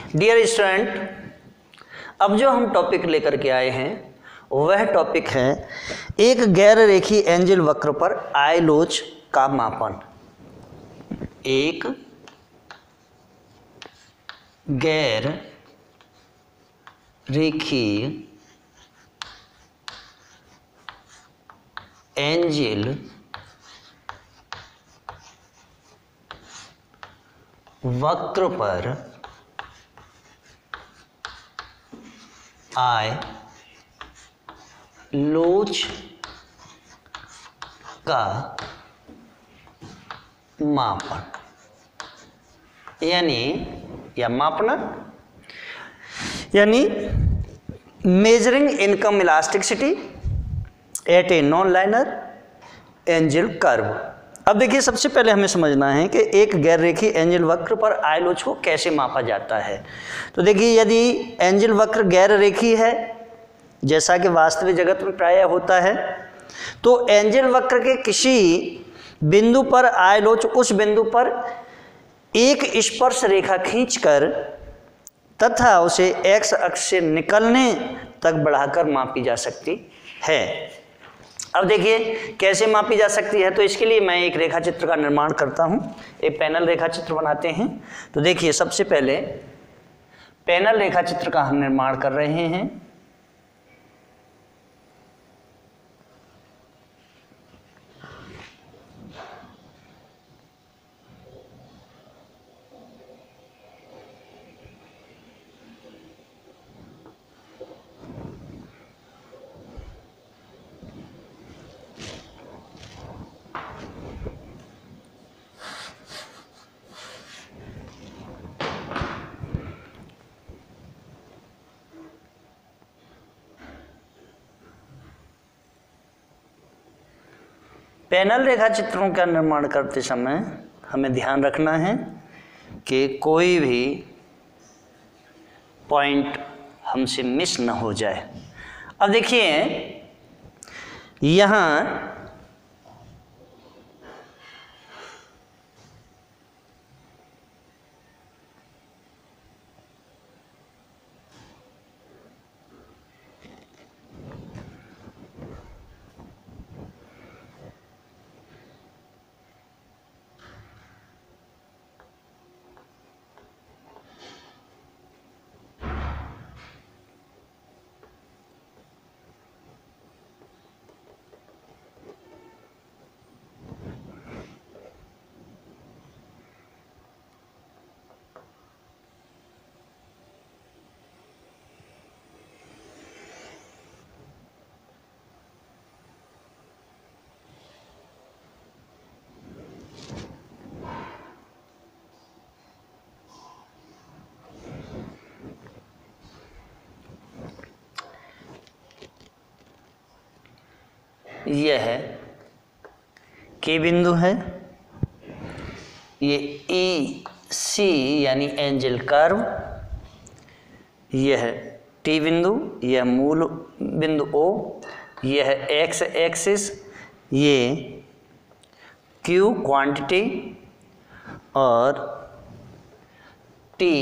Dear student, अब जो हम टॉपिक लेकर के आए हैं वह टॉपिक है एक गैर रेखीय एंजिल वक्र पर आय लोच का मापन। एक गैर रेखीय एंजिल वक्र पर आय लोच का मापन मापना यानी measuring income elasticity at a non linear Engel curve. अब देखिए, सबसे पहले हमें समझना है कि एक गैर रेखीय एंजिल वक्र पर आय लोच को कैसे मापा जाता है। तो देखिए, यदि एंजिल वक्र गैर रेखीय है, जैसा कि वास्तविक जगत में प्रायः होता है, तो एंजिल वक्र के किसी बिंदु पर आय लोच उस बिंदु पर एक स्पर्श रेखा खींचकर तथा उसे एक्स अक्ष से निकलने तक बढ़ाकर मापी जा सकती है। अब देखिए कैसे मापी जा सकती है। तो इसके लिए मैं एक रेखा चित्र का निर्माण करता हूं। एक पैनल रेखा चित्र बनाते हैं। तो देखिए, सबसे पहले पैनल रेखा चित्र का हम निर्माण कर रहे हैं। पैनल रेखा चित्रों का निर्माण करते समय हमें ध्यान रखना है कि कोई भी पॉइंट हमसे मिस न हो जाए। अब देखिए, यहाँ यह के बिंदु है, ये ई सी यानी एंजिल कर्व, यह टी बिंदु, यह मूल बिंदु ओ, यह एक्स एक्सिस, ये क्यू क्वांटिटी और टी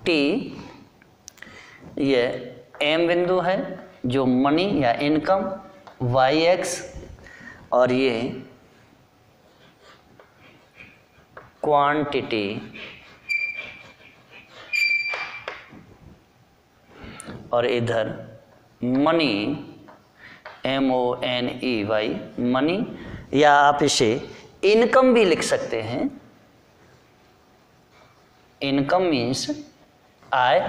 टी यह एम बिंदु है जो मनी या इनकम, वाई एक्स, और ये क्वांटिटी और इधर मनी MONEY मनी, या आप इसे इनकम भी लिख सकते हैं। इनकम मीन्स आय,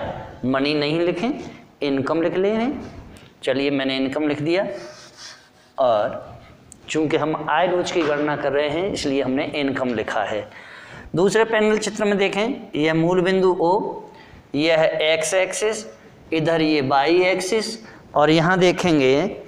मनी नहीं लिखें, इनकम लिख ले हैं। चलिए, मैंने इनकम लिख दिया, और चूंकि हम आय लोच की गणना कर रहे हैं इसलिए हमने इनकम लिखा है। दूसरे पैनल चित्र में देखें, यह मूल बिंदु ओ, यह एक्स एक्सिस, इधर ये वाई एक्सिस, और यहाँ देखेंगे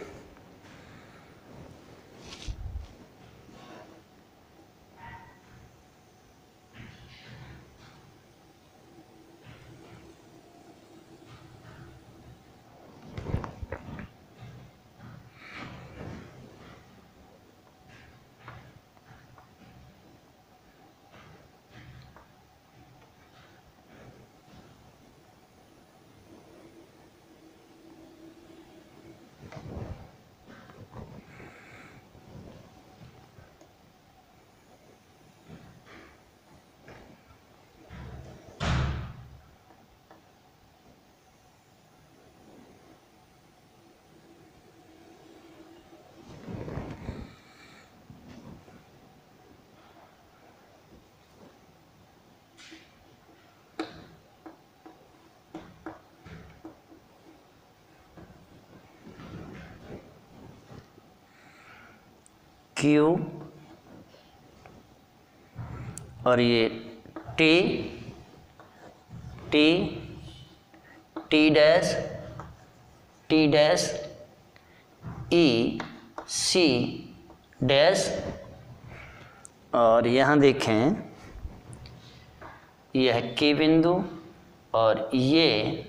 क्यू और ये T, T, T dash, T dash, E, C dash, और यहाँ देखें यह के बिंदु और ये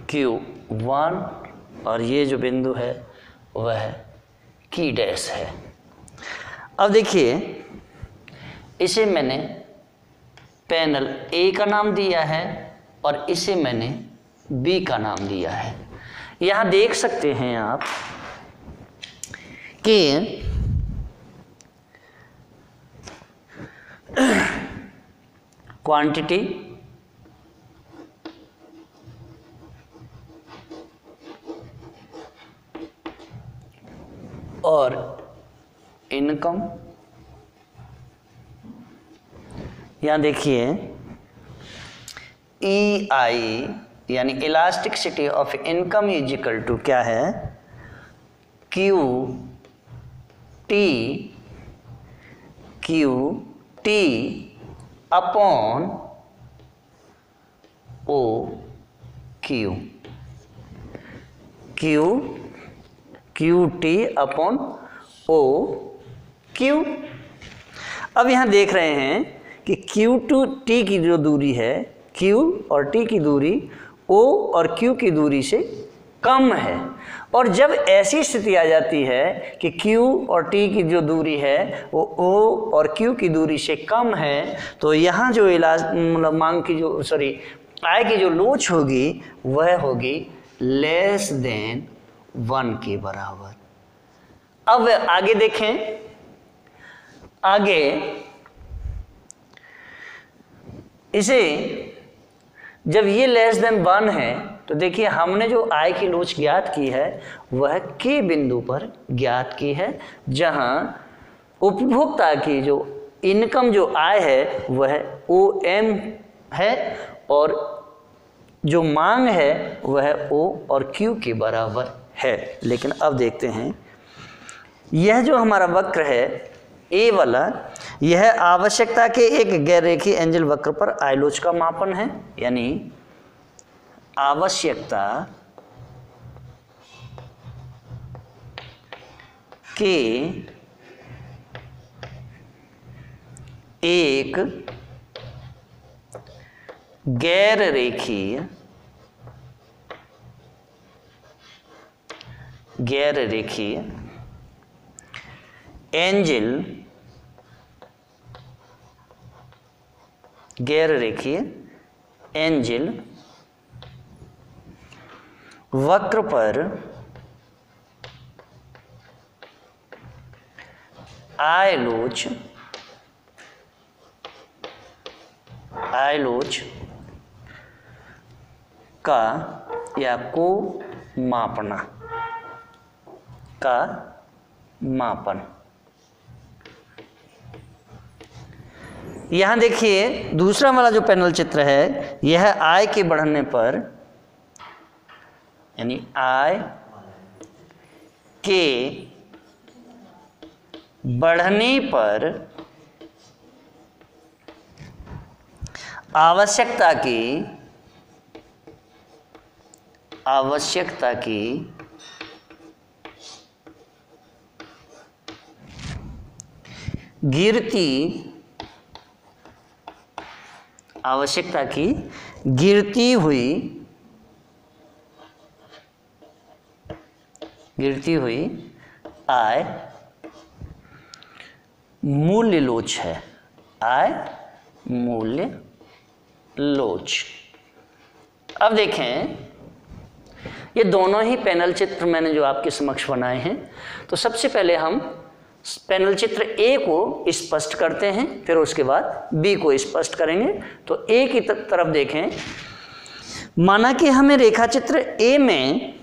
Q1 और ये जो बिंदु है वह की डैश है। अब देखिए इसे मैंने पैनल ए का नाम दिया है और इसे मैंने बी का नाम दिया है। यहाँ देख सकते हैं आप कि क्वांटिटी और इनकम, यहाँ देखिए ई आई यानी elasticity of income is equal to क्या है, Q T upon O Q, Q T upon O Q. अब यहाँ देख रहे हैं कि क्यू टू टी की जो दूरी है, क्यू और टी की दूरी ओ और क्यू की दूरी से कम है, और जब ऐसी स्थिति आ जाती है कि क्यू और टी की जो दूरी है वो ओ और क्यू की दूरी से कम है, तो यहाँ जो मांग की जो आय की जो लोच होगी वह होगी लेस देन 1 के बराबर। अब आगे देखें, आगे इसे जब ये लेस देन 1 है तो देखिए हमने जो आय की लोच ज्ञात की है वह के बिंदु पर ज्ञात की है, जहां उपभोक्ता की जो इनकम जो आय है वह OM है और जो मांग है वह O और Q के बराबर है। लेकिन अब देखते हैं यह जो हमारा वक्र है ए वाला, यह आवश्यकता के एक गैर रेखीय एंजल वक्र पर आय लोच का मापन है, यानी आवश्यकता के एक गैर रेखीय एंजल वक्र पर आय लोच का या को मापन। यहां देखिए दूसरा वाला जो पैनल चित्र है, यह आय के बढ़ने पर यानी आय के बढ़ने पर आवश्यकता की गिरती हुई आय मूल्य लोच है, आय मूल्य लोच। अब देखें ये दोनों ही पैनल चित्र मैंने जो आपके समक्ष बनाए हैं, तो सबसे पहले हम पैनल चित्र ए को स्पष्ट करते हैं, फिर उसके बाद बी को स्पष्ट करेंगे। तो ए की तरफ देखें, माना कि हमें रेखा चित्र ए में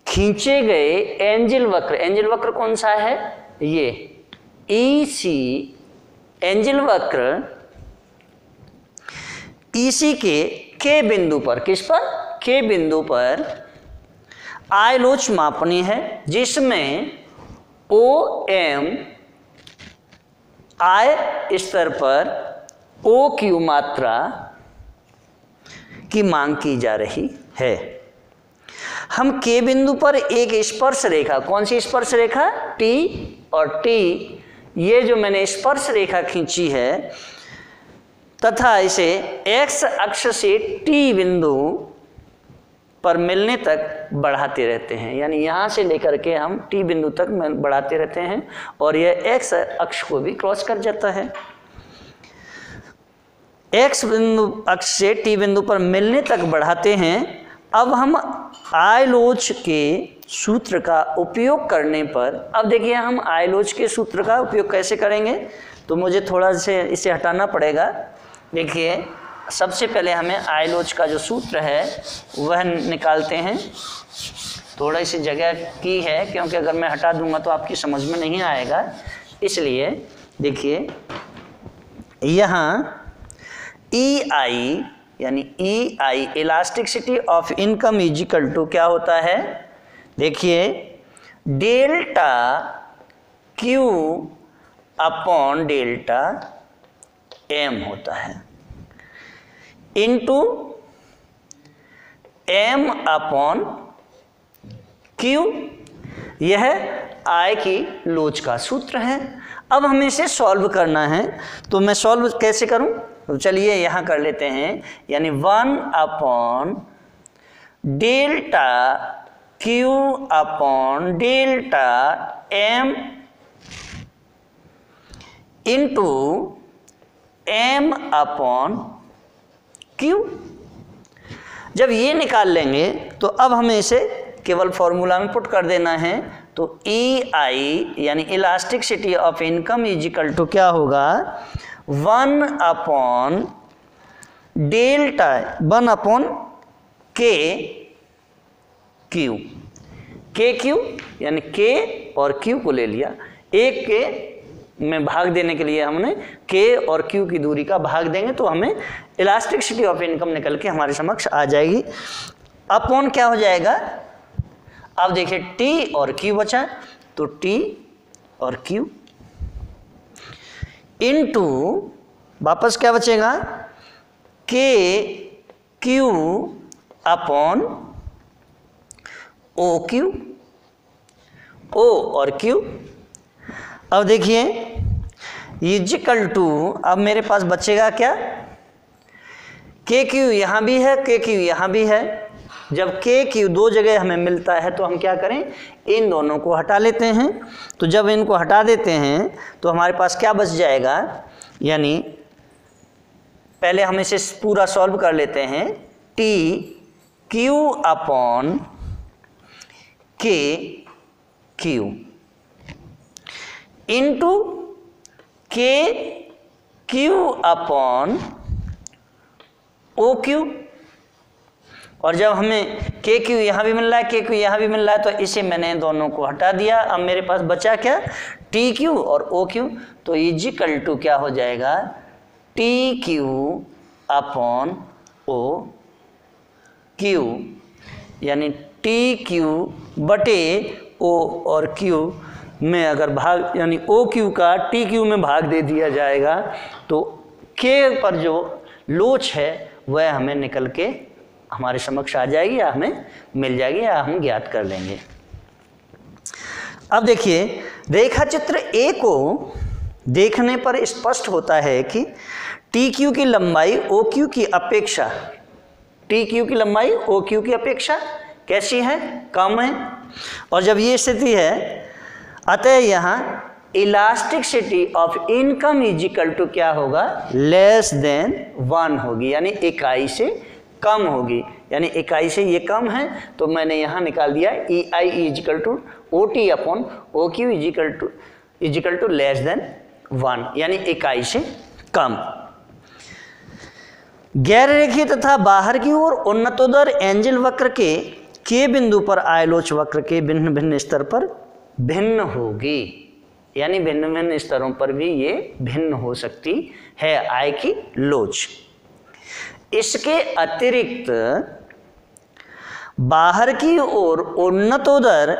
खींचे गए एंजल वक्र कौन सा है, ये EC एंजिल वक्र EC के बिंदु पर, किस पर, के बिंदु पर आयलोच मापनी है, जिसमें OM I स्तर पर OQ मात्रा की मांग की जा रही है। हम के बिंदु पर एक स्पर्श रेखा, कौन सी स्पर्श रेखा, T और T, ये जो मैंने स्पर्श रेखा खींची है तथा इसे x अक्ष से T बिंदु पर मिलने तक बढ़ाते रहते हैं, यानी यहाँ से लेकर के हम T बिंदु तक बढ़ाते रहते हैं और यह x अक्ष को भी क्रॉस कर जाता है। x बिंदु अक्ष से T बिंदु पर मिलने तक बढ़ाते हैं। अब हम आयलोच के सूत्र का उपयोग करने पर, अब देखिए हम आयलोच के सूत्र का उपयोग कैसे करेंगे, तो मुझे थोड़ा से इसे हटाना पड़ेगा। देखिए सबसे पहले हमें आयलोच का जो सूत्र है वह निकालते हैं। थोड़ा सी जगह की है क्योंकि अगर मैं हटा दूंगा तो आपकी समझ में नहीं आएगा, इसलिए देखिए यहाँ EI यानी EI elasticity of income is equal to क्या होता है, देखिए delta Q upon delta M होता है इनटू M अपॉन Q, यह I की लोच का सूत्र है। अब हमें इसे सॉल्व करना है, तो मैं सॉल्व कैसे करूं, तो चलिए यहाँ कर लेते हैं, यानी 1 upon delta Q upon delta M into M upon Q। जब ये निकाल लेंगे तो अब हमें इसे केवल फॉर्मूला में पुट कर देना है, तो EI यानी elasticity of income is equal to क्या होगा, 1 upon delta 1 upon K Q, K Q यानी के और क्यू को ले लिया, एक के में भाग देने के लिए हमने के और क्यू की दूरी का भाग देंगे तो हमें इलास्टिसिटी ऑफ इनकम निकल के हमारे समक्ष आ जाएगी। अपॉन क्या हो जाएगा, अब देखिए टी और क्यू बचा, तो टी और क्यू इनटू वापस क्या बचेगा, के क्यू अपॉन ओ क्यू, ओ और क्यू। अब देखिए इक्वल टू, अब मेरे पास बचेगा क्या, के क्यू यहाँ भी है, के क्यू यहाँ भी है। जब के क्यू दो जगह हमें मिलता है तो हम क्या करें, इन दोनों को हटा लेते हैं। तो जब इनको हटा देते हैं तो हमारे पास क्या बच जाएगा, यानी पहले हम इसे पूरा सॉल्व कर लेते हैं, T Q upon K Q into के क्यू अपॉन ओ क्यू। और जब हमें के क्यू यहाँ भी मिल रहा है, के क्यू यहाँ भी मिल रहा है, तो इसे मैंने दोनों को हटा दिया। अब मेरे पास बचा क्या, टी क्यू और ओ क्यू। तो इक्वल टू क्या हो जाएगा, T Q upon O Q, यानी टी क्यू बटे ओ और क्यू में अगर भाग, यानी ओ क्यू का टी क्यू में भाग दे दिया जाएगा तो के पर जो लोच है वह हमें निकल के हमारे समक्ष आ जाएगी या हमें मिल जाएगी या हम ज्ञात कर लेंगे। अब देखिए रेखा चित्र ए को देखने पर स्पष्ट होता है कि टी क्यू की लंबाई ओ क्यू की अपेक्षा, टी क्यू की लंबाई ओ क्यू की अपेक्षा कैसी है, कम है। और जब ये स्थिति है अतः यहाँ elasticity of income is equal to क्या होगा, लेस देन 1 होगी, यानी इकाई से कम होगी। यानी इकाई से ये कम है तो मैंने यहाँ निकाल दिया E I is equal to O T upon O Q is equal to less than 1, यानी इकाई से कम। गैर रेखीय तथा बाहर की ओर उन्नतोदर एंजिल वक्र के बिंदु पर आयलोच वक्र के भिन्न भिन्न स्तर पर भिन्न होगी। यानी भिन्न भिन्न स्तरों पर भी ये भिन्न हो सकती है आय की लोच। इसके अतिरिक्त बाहर की ओर उन्नतोदर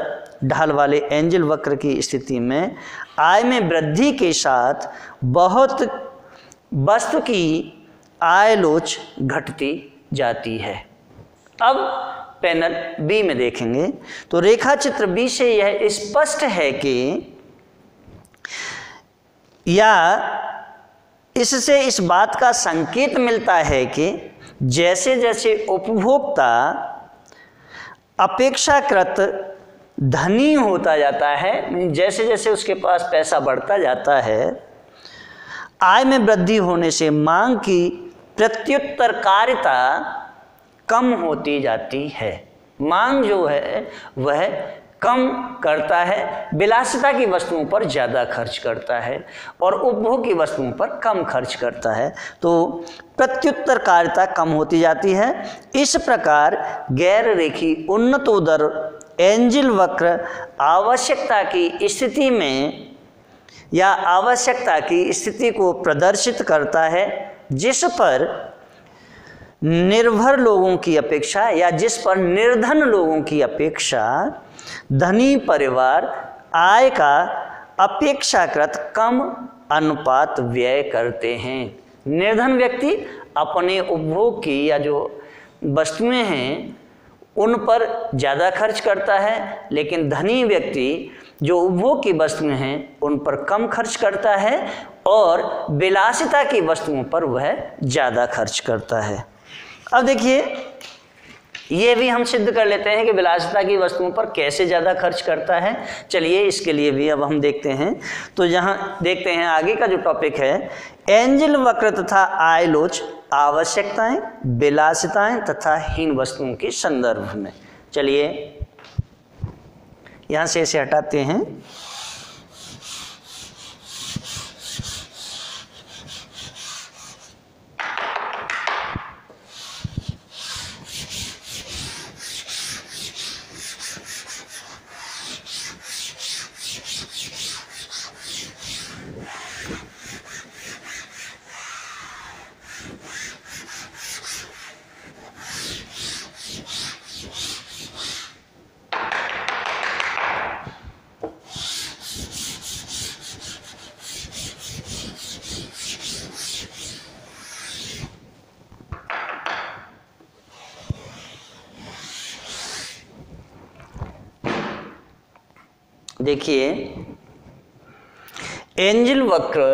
ढाल वाले एंजल वक्र की स्थिति में आय में वृद्धि के साथ बहुत वस्तु की आय लोच घटती जाती है। अब पैनल बी में देखेंगे तो रेखा चित्र बी से यह स्पष्ट है कि या इससे इस बात का संकेत मिलता है कि जैसे जैसे उपभोक्ता अपेक्षाकृत धनी होता जाता है, जैसे जैसे उसके पास पैसा बढ़ता जाता है, आय में वृद्धि होने से मांग की प्रत्युत्तरकारिता कम होती जाती है। मांग जो है वह कम करता है, विलासिता की वस्तुओं पर ज़्यादा खर्च करता है और उपभोग की वस्तुओं पर कम खर्च करता है, तो प्रत्युत्तरकारिता कम होती जाती है। इस प्रकार गैर रेखी उन्नतोदर एंजल वक्र आवश्यकता की स्थिति में या आवश्यकता की स्थिति को प्रदर्शित करता है, जिस पर निर्भर लोगों की अपेक्षा या जिस पर निर्धन लोगों की अपेक्षा धनी परिवार आय का अपेक्षाकृत कम अनुपात व्यय करते हैं। निर्धन व्यक्ति अपने उपभोग की या जो वस्तुएं हैं उन पर ज़्यादा खर्च करता है, लेकिन धनी व्यक्ति जो उपभोग की वस्तुएं हैं उन पर कम खर्च करता है और विलासिता की वस्तुओं पर वह ज़्यादा खर्च करता है। अब देखिए ये भी हम सिद्ध कर लेते हैं कि विलासिता की वस्तुओं पर कैसे ज़्यादा खर्च करता है। चलिए इसके लिए भी अब हम देखते हैं। तो यहाँ देखते हैं आगे का जो टॉपिक है, एंजल वक्र तथा आय लोच आवश्यकताएं, विलासिताएं तथा हीन वस्तुओं के संदर्भ में। चलिए यहाँ से इसे हटाते हैं। देखिए एंजल वक्र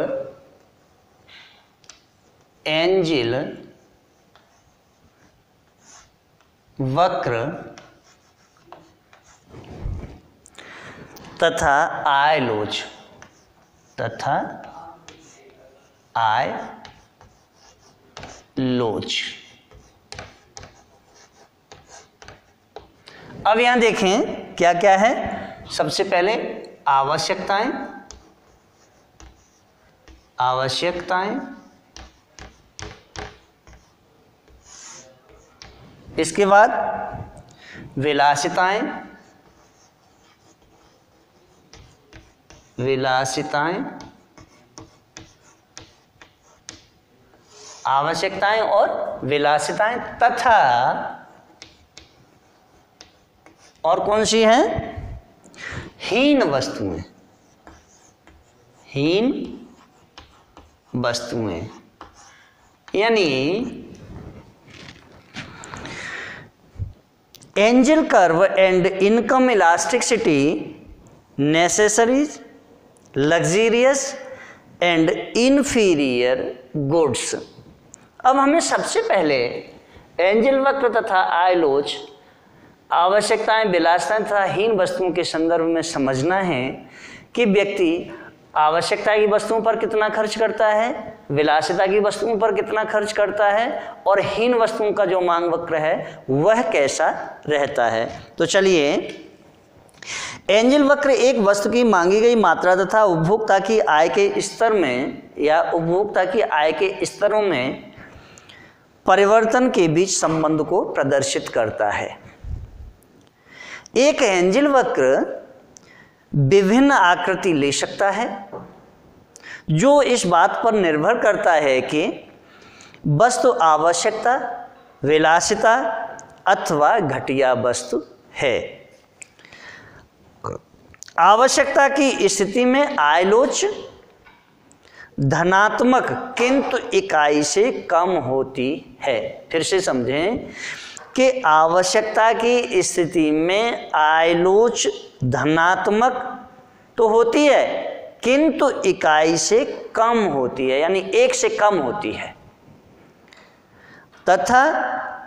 तथा आय लोच अब यहां देखें क्या क्या है। सबसे पहले आवश्यकताएं, इसके बाद विलासिताएं, आवश्यकताएं और विलासिताएं तथा और कौन सी हैं, हीन वस्तुएं। यानी angel curve and income elasticity necessaries, luxurious and inferior goods. अब हमें सबसे पहले एंजल वक्र तथा आय लोच, आवश्यकताएं, विलासिताएं तथा हीन वस्तुओं के संदर्भ में समझना है कि व्यक्ति आवश्यकता की वस्तुओं पर कितना खर्च करता है, विलासिता की वस्तुओं पर कितना खर्च करता है और हीन वस्तुओं का जो मांग वक्र है वह कैसा रहता है। तो चलिए एंजल वक्र एक वस्तु की मांगी गई मात्रा तथा उपभोक्ता की आय के स्तर में या उपभोक्ता की आय के स्तरों में परिवर्तन के बीच संबंध को प्रदर्शित करता है। एक एंजल वक्र विभिन्न आकृति ले सकता है, जो इस बात पर निर्भर करता है कि वस्तु आवश्यकता, विलासिता अथवा घटिया वस्तु है। आवश्यकता की स्थिति में आयलोच धनात्मक किंतु इकाई से कम होती है। फिर से समझें कि आवश्यकता की स्थिति में आयलोच धनात्मक तो होती है किंतु इकाई से कम होती है, यानी एक से कम होती है, तथा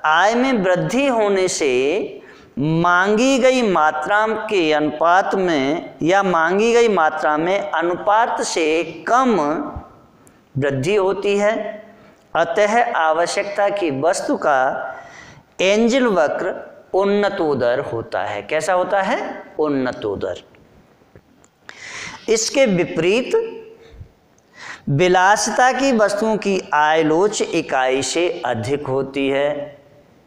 आय में वृद्धि होने से मांगी गई मात्रा के अनुपात में या मांगी गई मात्रा में अनुपात से कम वृद्धि होती है। अतः आवश्यकता की वस्तु का एंजल वक्र उन्नतोदर होता है। कैसा होता है? उन्नतोदर। इसके विपरीत विलासिता की वस्तुओं की आयलोच इकाई से अधिक होती है।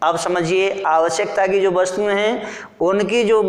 अब समझिए, आवश्यकता की जो वस्तुएं हैं उनकी जो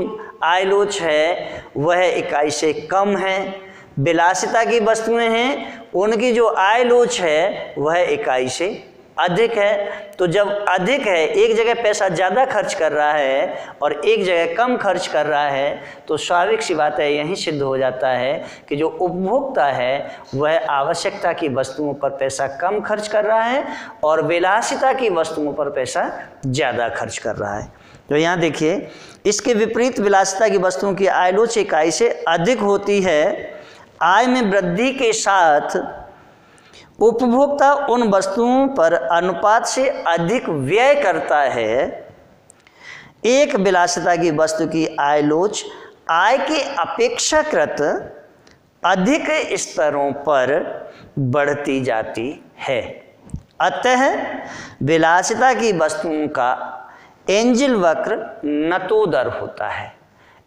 आयलोच है वह इकाई से कम है, विलासिता की वस्तुएं हैं उनकी जो आयलोच है वह इकाई से अधिक है। तो जब अधिक है, एक जगह पैसा ज़्यादा खर्च कर रहा है और एक जगह कम खर्च कर रहा है, तो स्वाभाविक सी बात है, यही सिद्ध हो जाता है कि जो उपभोक्ता है वह आवश्यकता की वस्तुओं पर पैसा कम खर्च कर रहा है और विलासिता की वस्तुओं पर पैसा ज़्यादा खर्च कर रहा है। तो यहाँ देखिए, इसके विपरीत विलासिता की वस्तुओं की आयलोच इकाई से अधिक होती है। आय में वृद्धि के साथ उपभोक्ता उन वस्तुओं पर अनुपात से अधिक व्यय करता है। एक विलासिता की वस्तु की आयलोच आय के अपेक्षाकृत अधिक स्तरों पर बढ़ती जाती है। अतः विलासिता की वस्तुओं का एंजल वक्र नतोदर होता है।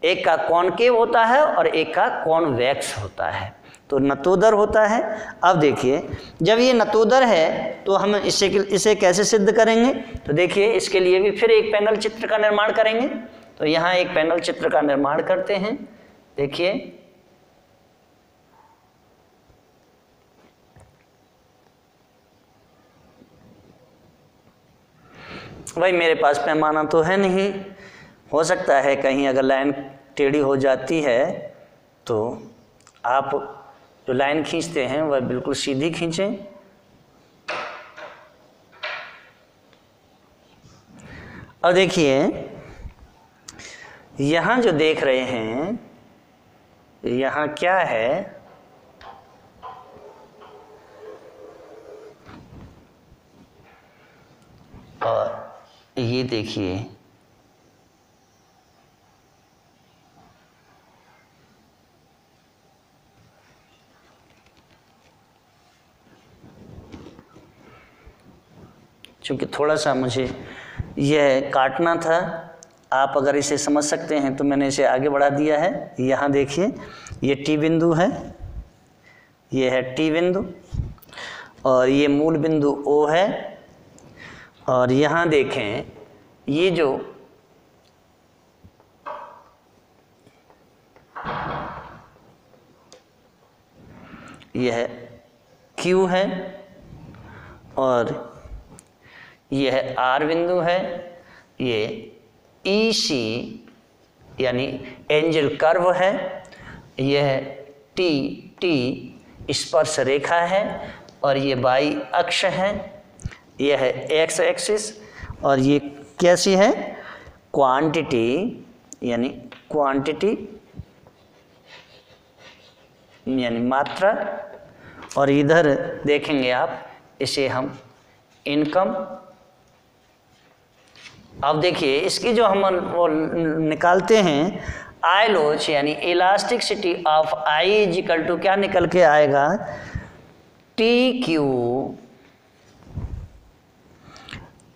एक का कॉनकेव होता है और एक का कॉन्वेक्स होता है, तो नतोदर होता है। अब देखिए, जब ये नतोदर है तो हम इसे कैसे सिद्ध करेंगे? तो देखिए, इसके लिए भी फिर एक पैनल चित्र का निर्माण करेंगे। तो यहाँ एक पैनल चित्र का निर्माण करते हैं। देखिए, भाई मेरे पास पैमाना तो है नहीं, हो सकता है कहीं अगर लाइन टेढ़ी हो जाती है तो आप जो लाइन खींचते हैं वह बिल्कुल सीधी खींचें। और देखिए, यहाँ जो देख रहे हैं, यहाँ क्या है? और ये देखिए, चूँकि थोड़ा सा मुझे यह काटना था, आप अगर इसे समझ सकते हैं तो मैंने इसे आगे बढ़ा दिया है। यहाँ देखिए, ये टी बिंदु है, ये है टी बिंदु और ये मूल बिंदु ओ है। और यहाँ देखें, ये जो यह क्यू है और यह आर बिंदु है, ये ई सी यानी एंजल कर्व है, यह टी टी स्पर्श रेखा है और ये वाई अक्ष है, यह है एक्स एक्सिस और ये कैसी है? क्वांटिटी यानी मात्रा। और इधर देखेंगे आप, इसे हम इनकम। अब देखिए, इसकी जो हम वो निकालते हैं आयलोच यानी elasticity of I is equal to क्या निकल के आएगा? T Q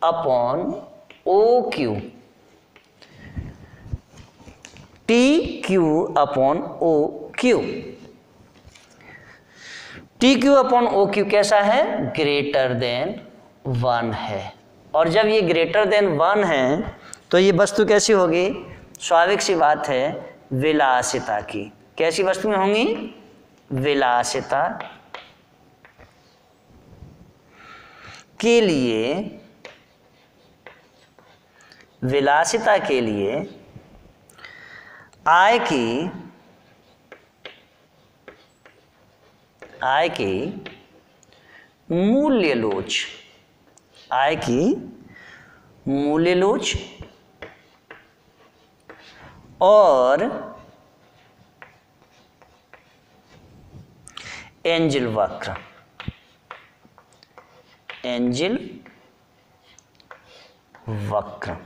upon O Q. T Q upon O Q. T Q upon O Q कैसा है? ग्रेटर देन 1 है। और जब ये ग्रेटर देन 1 है तो ये वस्तु कैसी होगी? स्वाभाविक सी बात है, विलासिता की। कैसी वस्तुएं होंगी? विलासिता के लिए, विलासिता के लिए आय की मूल्य लोच, आय की मूल्य लोच और एंजिल वक्र, एंजिल वक्र।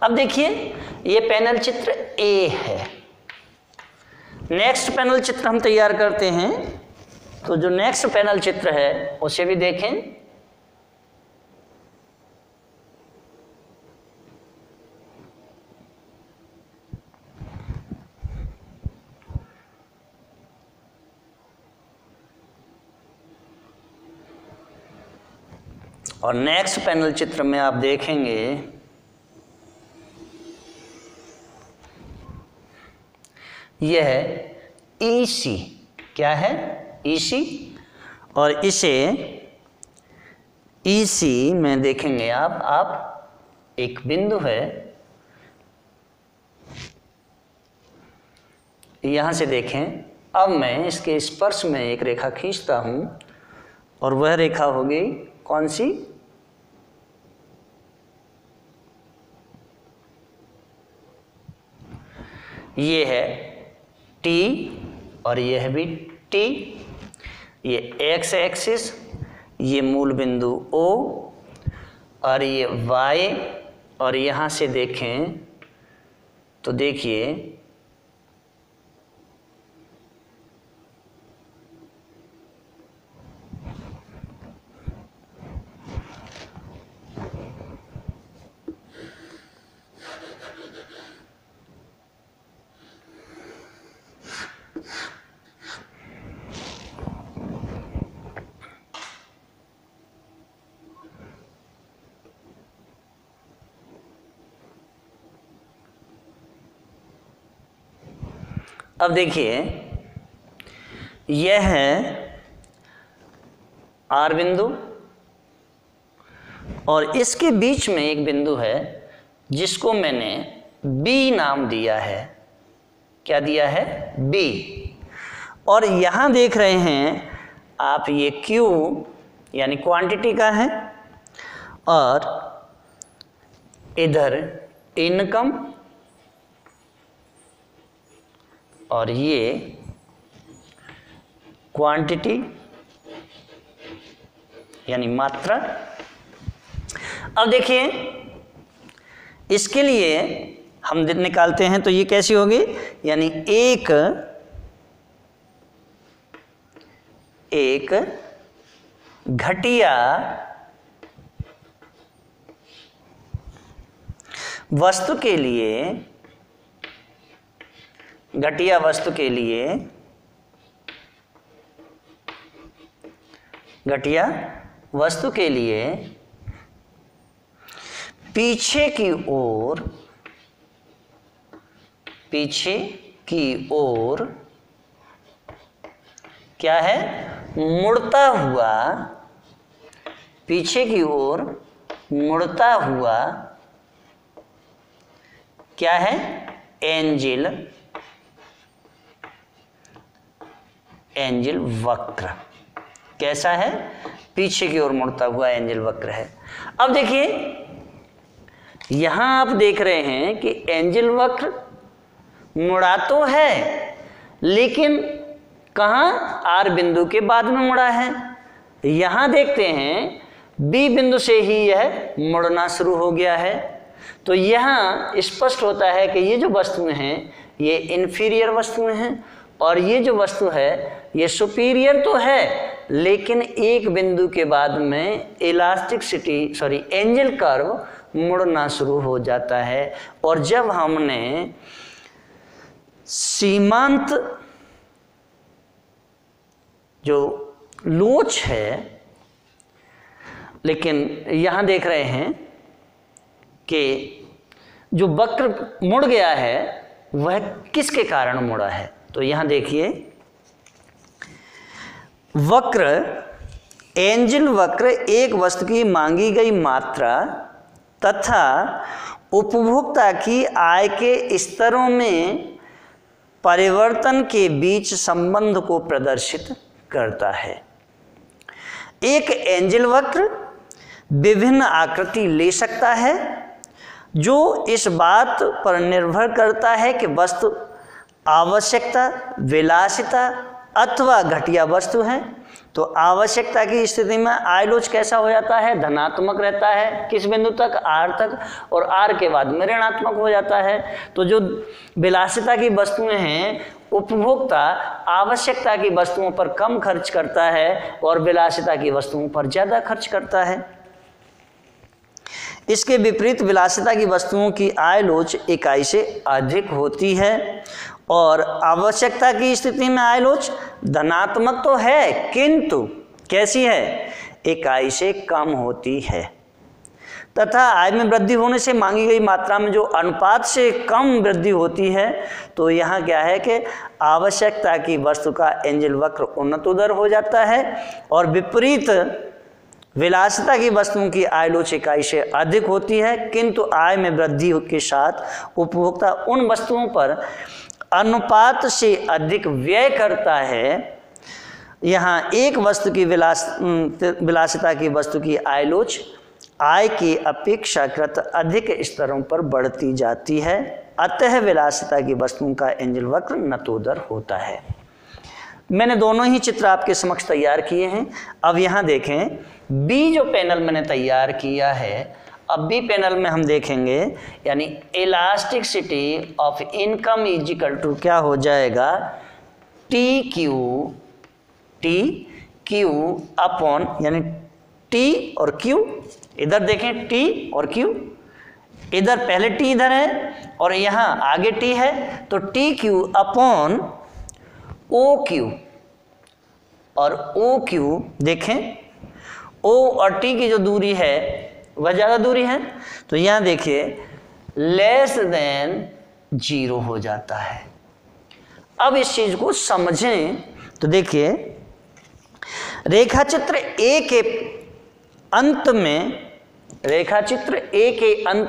अब देखिए ये पैनल चित्र ए है। नेक्स्ट पैनल चित्र हम तैयार करते हैं, तो जो नेक्स्ट पैनल चित्र है उसे भी देखें। और नेक्स्ट पैनल चित्र में आप देखेंगे यह है EC, क्या है? EC। और इसे EC में देखेंगे आप एक बिंदु है, यहां से देखें। अब मैं इसके स्पर्श में एक रेखा खींचता हूं और वह रेखा होगी कौन सी? ये है T और यह भी T, ये X एक्सिस, ये मूल बिंदु O और ये Y। और यहाँ से देखें तो देखिए अब देखिए यह है R बिंदु और इसके बीच में एक बिंदु है जिसको मैंने B नाम दिया है। क्या दिया है? B। और यहां देख रहे हैं आप ये Q यानी क्वांटिटी का है और इधर इनकम और ये क्वांटिटी यानी मात्रा। अब देखिए इसके लिए हम निकालते हैं तो ये कैसी होगी? यानी एक घटिया वस्तु के लिए, घटिया वस्तु के लिए, घटिया वस्तु के लिए पीछे की ओर क्या है? मुड़ता हुआ, पीछे की ओर मुड़ता हुआ क्या है? एंजिल वक्र। कैसा है? पीछे की ओर मुड़ता हुआ एंजिल वक्र है। अब देखिए यहां आप देख रहे हैं कि एंजिल वक्र मुड़ा तो है लेकिन कहां? R बिंदु के बाद में मुड़ा है। यहां देखते हैं B बिंदु से ही यह मुड़ना शुरू हो गया है। तो यहां स्पष्ट होता है कि ये जो वस्तुएं हैं ये इंफीरियर वस्तुएं हैं और ये जो वस्तु है ये सुपीरियर तो है लेकिन एक बिंदु के बाद में एंजिल कर्व मुड़ना शुरू हो जाता है। और जब हमने सीमांत जो लोच है, लेकिन यहां देख रहे हैं कि जो वक्र मुड़ गया है वह किसके कारण मुड़ा है। तो यहां देखिए, वक्र एंजिल वक्र एक वस्तु की मांगी गई मात्रा तथा उपभोक्ता की आय के स्तरों में परिवर्तन के बीच संबंध को प्रदर्शित करता है। एक एंजिल वक्र विभिन्न आकृति ले सकता है, जो इस बात पर निर्भर करता है कि वस्तु आवश्यकता, विलासिता अथवा घटिया वस्तु है। तो आवश्यकता की स्थिति में आय लोच कैसा हो जाता है, धनात्मक रहता है किस बिंदु तक, आर तक, और आर के बाद में ऋणात्मक हो जाता है। तो जो विलासिता की वस्तुएं हैं, उपभोक्ता आवश्यकता की वस्तुओं पर कम खर्च करता है और विलासिता की वस्तुओं पर ज़्यादा खर्च करता है। इसके विपरीत विलासिता की वस्तुओं की आय लोच इकाई से अधिक होती है और आवश्यकता की स्थिति में आय लोच धनात्मक तो है, किंतु कैसी है, इकाई से कम होती है। तथा आय में वृद्धि होने से मांगी गई मात्रा में जो अनुपात से कम वृद्धि होती है, तो यहाँ क्या है कि आवश्यकता की वस्तु का एंजिल वक्र उन्नतोदर हो जाता है और विपरीत विलासिता की वस्तुओं की आय लोच इकाई से अधिक होती है, किंतु आय में वृद्धि के साथ उपभोक्ता उन वस्तुओं पर अनुपात से अधिक व्यय करता है। यहाँ एक वस्तु की विलासिता की वस्तु की आय लोच आय की अपेक्षाकृत अधिक स्तरों पर बढ़ती जाती है, अतः विलासिता की वस्तुओं का एंजिल वक्र नतोदर होता है। मैंने दोनों ही चित्र आपके समक्ष तैयार किए हैं। अब यहाँ देखें, बी जो पैनल मैंने तैयार किया है, अब बी पैनल में हम देखेंगे, यानी elasticity of income is equal to क्या हो जाएगा, टी क्यू अपॉन, यानी टी और क्यू, इधर देखें टी और क्यू, इधर पहले टी इधर है और यहाँ आगे टी है, तो T Q upon O Q, और ओ क्यू देखें, ओ और टी की जो दूरी है वह ज़्यादा दूरी है, तो यहाँ देखिए लेस देन 0 हो जाता है। अब इस चीज़ को समझें तो देखिए, रेखाचित्र ए के अंत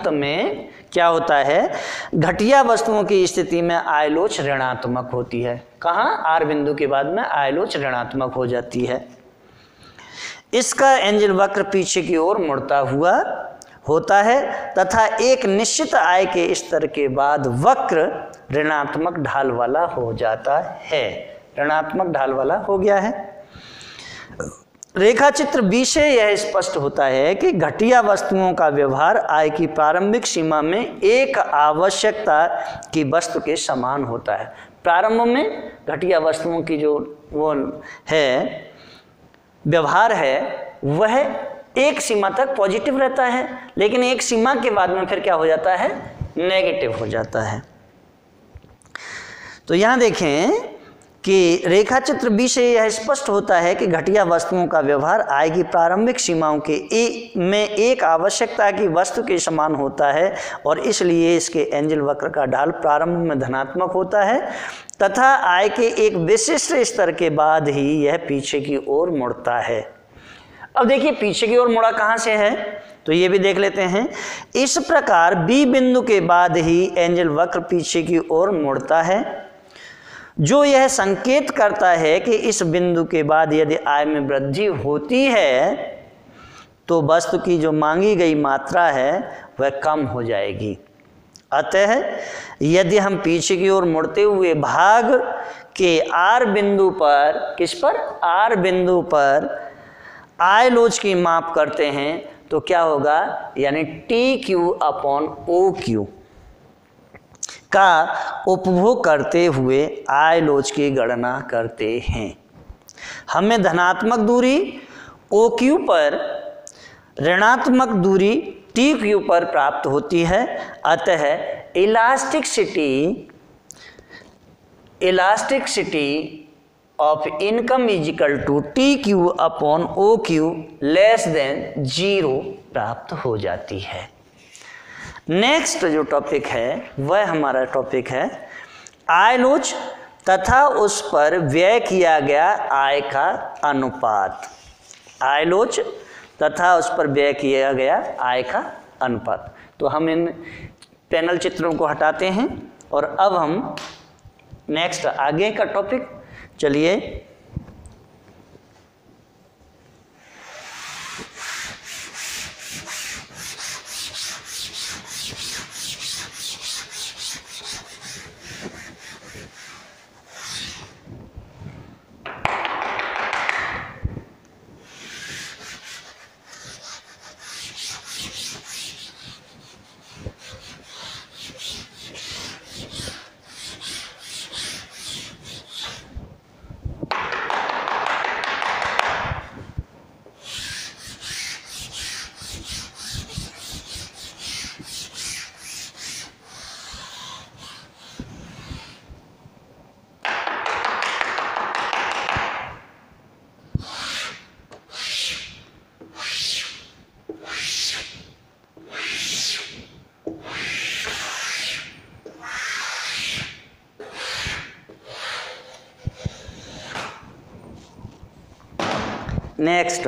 में क्या होता है, घटिया वस्तुओं की स्थिति में आय लोच ऋणात्मक होती है। कहाँ, आर बिंदु के बाद में आय लोच ऋणात्मक हो जाती है। इसका एंजिल वक्र पीछे की ओर मुड़ता हुआ होता है तथा एक निश्चित आय के स्तर के बाद वक्र ऋणात्मक ढाल वाला हो जाता है, ऋणात्मक ढाल वाला हो गया है। रेखाचित्र बी से यह स्पष्ट होता है कि घटिया वस्तुओं का व्यवहार आय की प्रारंभिक सीमा में एक आवश्यकता की वस्तु के समान होता है। प्रारंभ में घटिया वस्तुओं की जो वो है व्यवहार है, वह एक सीमा तक पॉजिटिव रहता है, लेकिन एक सीमा के बाद में फिर क्या हो जाता है, नेगेटिव हो जाता है। तो यहाँ देखें कि रेखाचित्र बी से यह स्पष्ट होता है कि घटिया वस्तुओं का व्यवहार आय की प्रारंभिक सीमाओं में एक आवश्यकता की वस्तु के समान होता है और इसलिए इसके एंजिल वक्र का ढाल प्रारंभ में धनात्मक होता है तथा आय के एक विशिष्ट स्तर के बाद ही यह पीछे की ओर मुड़ता है। अब देखिए पीछे की ओर मुड़ा कहाँ से है, तो ये भी देख लेते हैं। इस प्रकार बी बिंदु के बाद ही एंजिल वक्र पीछे की ओर मुड़ता है, जो यह संकेत करता है कि इस बिंदु के बाद यदि आय में वृद्धि होती है तो वस्तु की जो मांगी गई मात्रा है वह कम हो जाएगी। अतः यदि हम पीछे की ओर मुड़ते हुए भाग के आर बिंदु पर, किस पर, आर बिंदु पर आय लोच की माप करते हैं तो क्या होगा, यानी T Q upon O Q का उपभोग करते हुए आय लोच की गणना करते हैं। हमें धनात्मक दूरी ओ क्यू पर ऋणात्मक दूरी टी क्यू पर प्राप्त होती है। अतः elasticity of income is equal to T Q upon O Q less than 0 प्राप्त हो जाती है। नेक्स्ट जो टॉपिक है वह हमारा टॉपिक है आय लोच तथा उस पर व्यय किया गया आय का अनुपात। आय लोच तथा उस पर व्यय किया गया आय का अनुपात। तो हम इन पैनल चित्रों को हटाते हैं और अब हम नेक्स्ट आगे का टॉपिक चलिए नेक्स्ट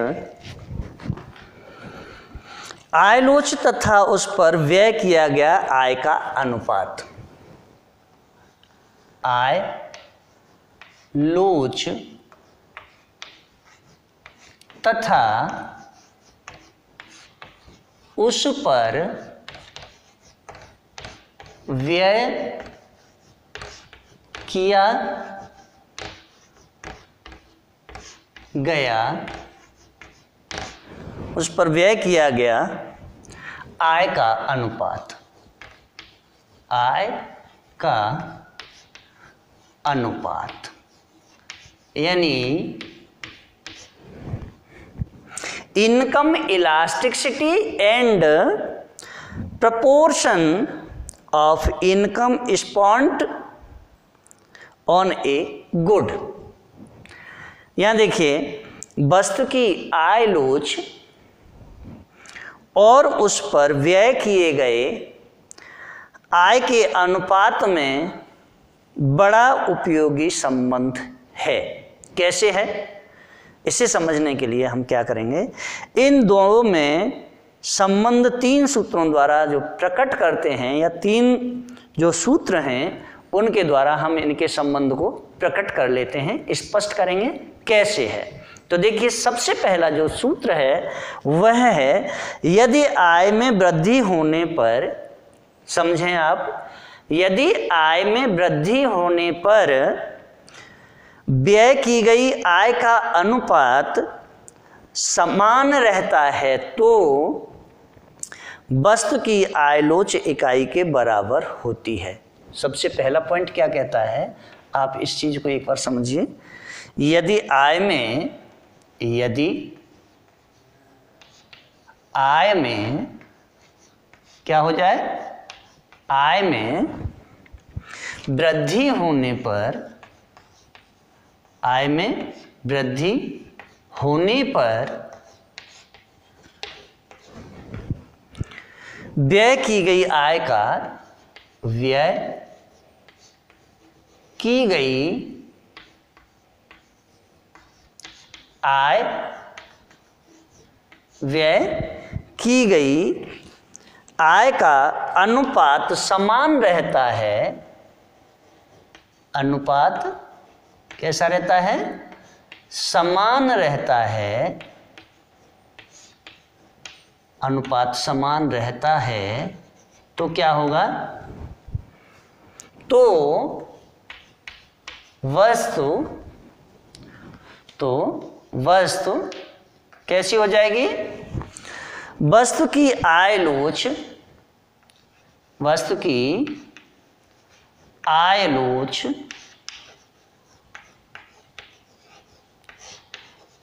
आय लोच तथा उस पर व्यय किया गया आय का अनुपात। आय लोच तथा उस पर व्यय किया गया, उस पर व्यय किया गया आय का अनुपात। आय का अनुपात यानी income elasticity and proportion of income spent on a good. यहाँ देखिए वस्तु की आय लोच और उस पर व्यय किए गए आय के अनुपात में बड़ा उपयोगी संबंध है। कैसे है, इसे समझने के लिए हम क्या करेंगे, इन दोनों में संबंध 3 सूत्रों द्वारा जो प्रकट करते हैं या 3 जो सूत्र हैं उनके द्वारा हम इनके संबंध को प्रकट कर लेते हैं, स्पष्ट करेंगे कैसे है। तो देखिए सबसे पहला जो सूत्र है वह है यदि आय में वृद्धि होने पर, समझें आप, यदि आय में वृद्धि होने पर व्यय की गई आय का अनुपात समान रहता है तो वस्तु की आय लोच इकाई के बराबर होती है। सबसे पहला पॉइंट क्या कहता है, आप इस चीज को एक बार समझिए। यदि आय में क्या हो जाए, आय में वृद्धि होने पर, आय में वृद्धि होने पर व्यय की गई आय का, व्यय की गई आय, व्यय की गई आय का अनुपात समान रहता है। अनुपात कैसा रहता है, समान रहता है। अनुपात समान रहता है तो क्या होगा, तो वस्तु कैसी हो जाएगी, वस्तु की आय लोच, वस्तु की आय लोच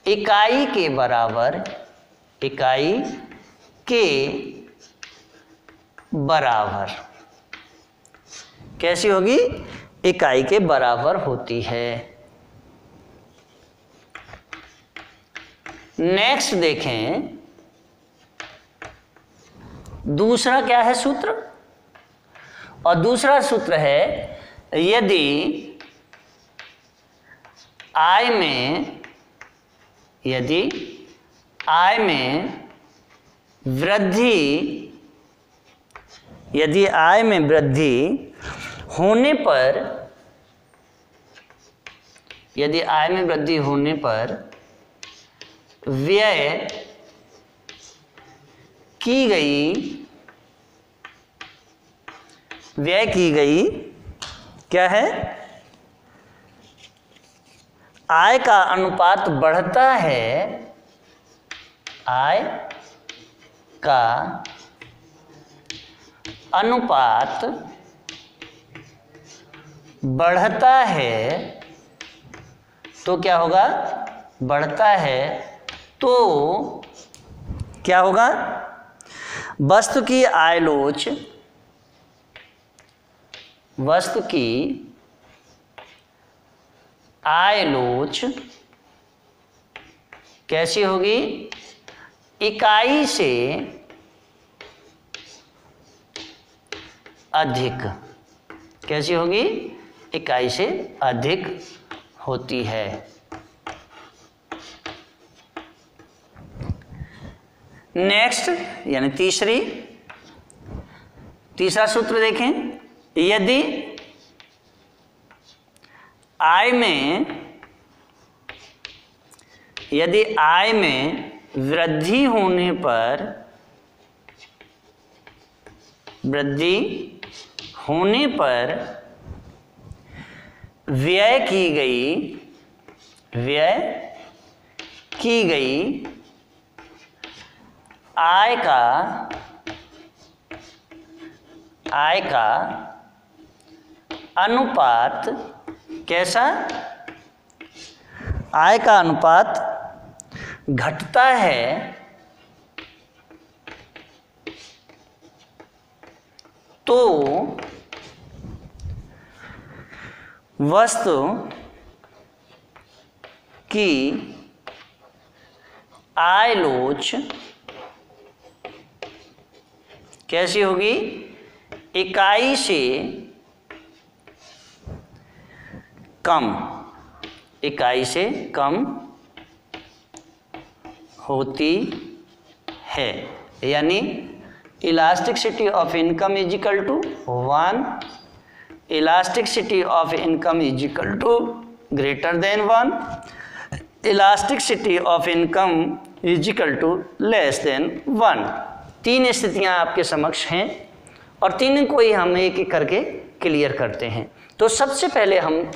इकाई के बराबर, इकाई के बराबर कैसी होगी, इकाई के बराबर होती है। नेक्स्ट देखें, दूसरा क्या है सूत्र? और दूसरा सूत्र है यदि आय में वृद्धि होने पर व्यय की गई क्या है, आय का अनुपात बढ़ता है, आय का अनुपात बढ़ता है तो क्या होगा? बढ़ता है तो क्या होगा? वस्तु की आयलोच कैसी होगी? इकाई से अधिक। कैसी होगी? इकाई से अधिक होती है। नेक्स्ट यानी तीसरा सूत्र देखें। यदि आय में वृद्धि होने पर व्यय की गई आय का अनुपात कैसा? आय का अनुपात घटता है तो वस्तु की आयलोच कैसी होगी? इकाई से कम होती है। यानी elasticity of income is equal to 1, elasticity of income is equal to greater than 1, elasticity of income is equal to less than 1। 3 स्थितियां आपके समक्ष हैं और तीनों को ही हम एक एक करके क्लियर करते हैं। तो सबसे पहले हम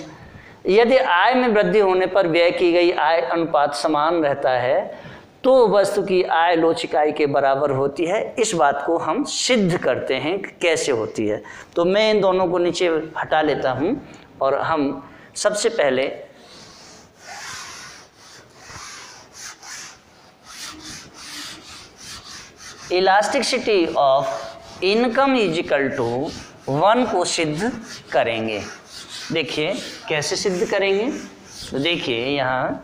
यदि आय में वृद्धि होने पर व्यय की गई आय अनुपात समान रहता है तो वस्तु की आय लोच इकाई के बराबर होती है। इस बात को हम सिद्ध करते हैं कि कैसे होती है। तो मैं इन दोनों को नीचे हटा लेता हूं और हम सबसे पहले elasticity of income is equal to 1 को सिद्ध करेंगे। देखिए कैसे सिद्ध करेंगे। तो देखिए यहाँ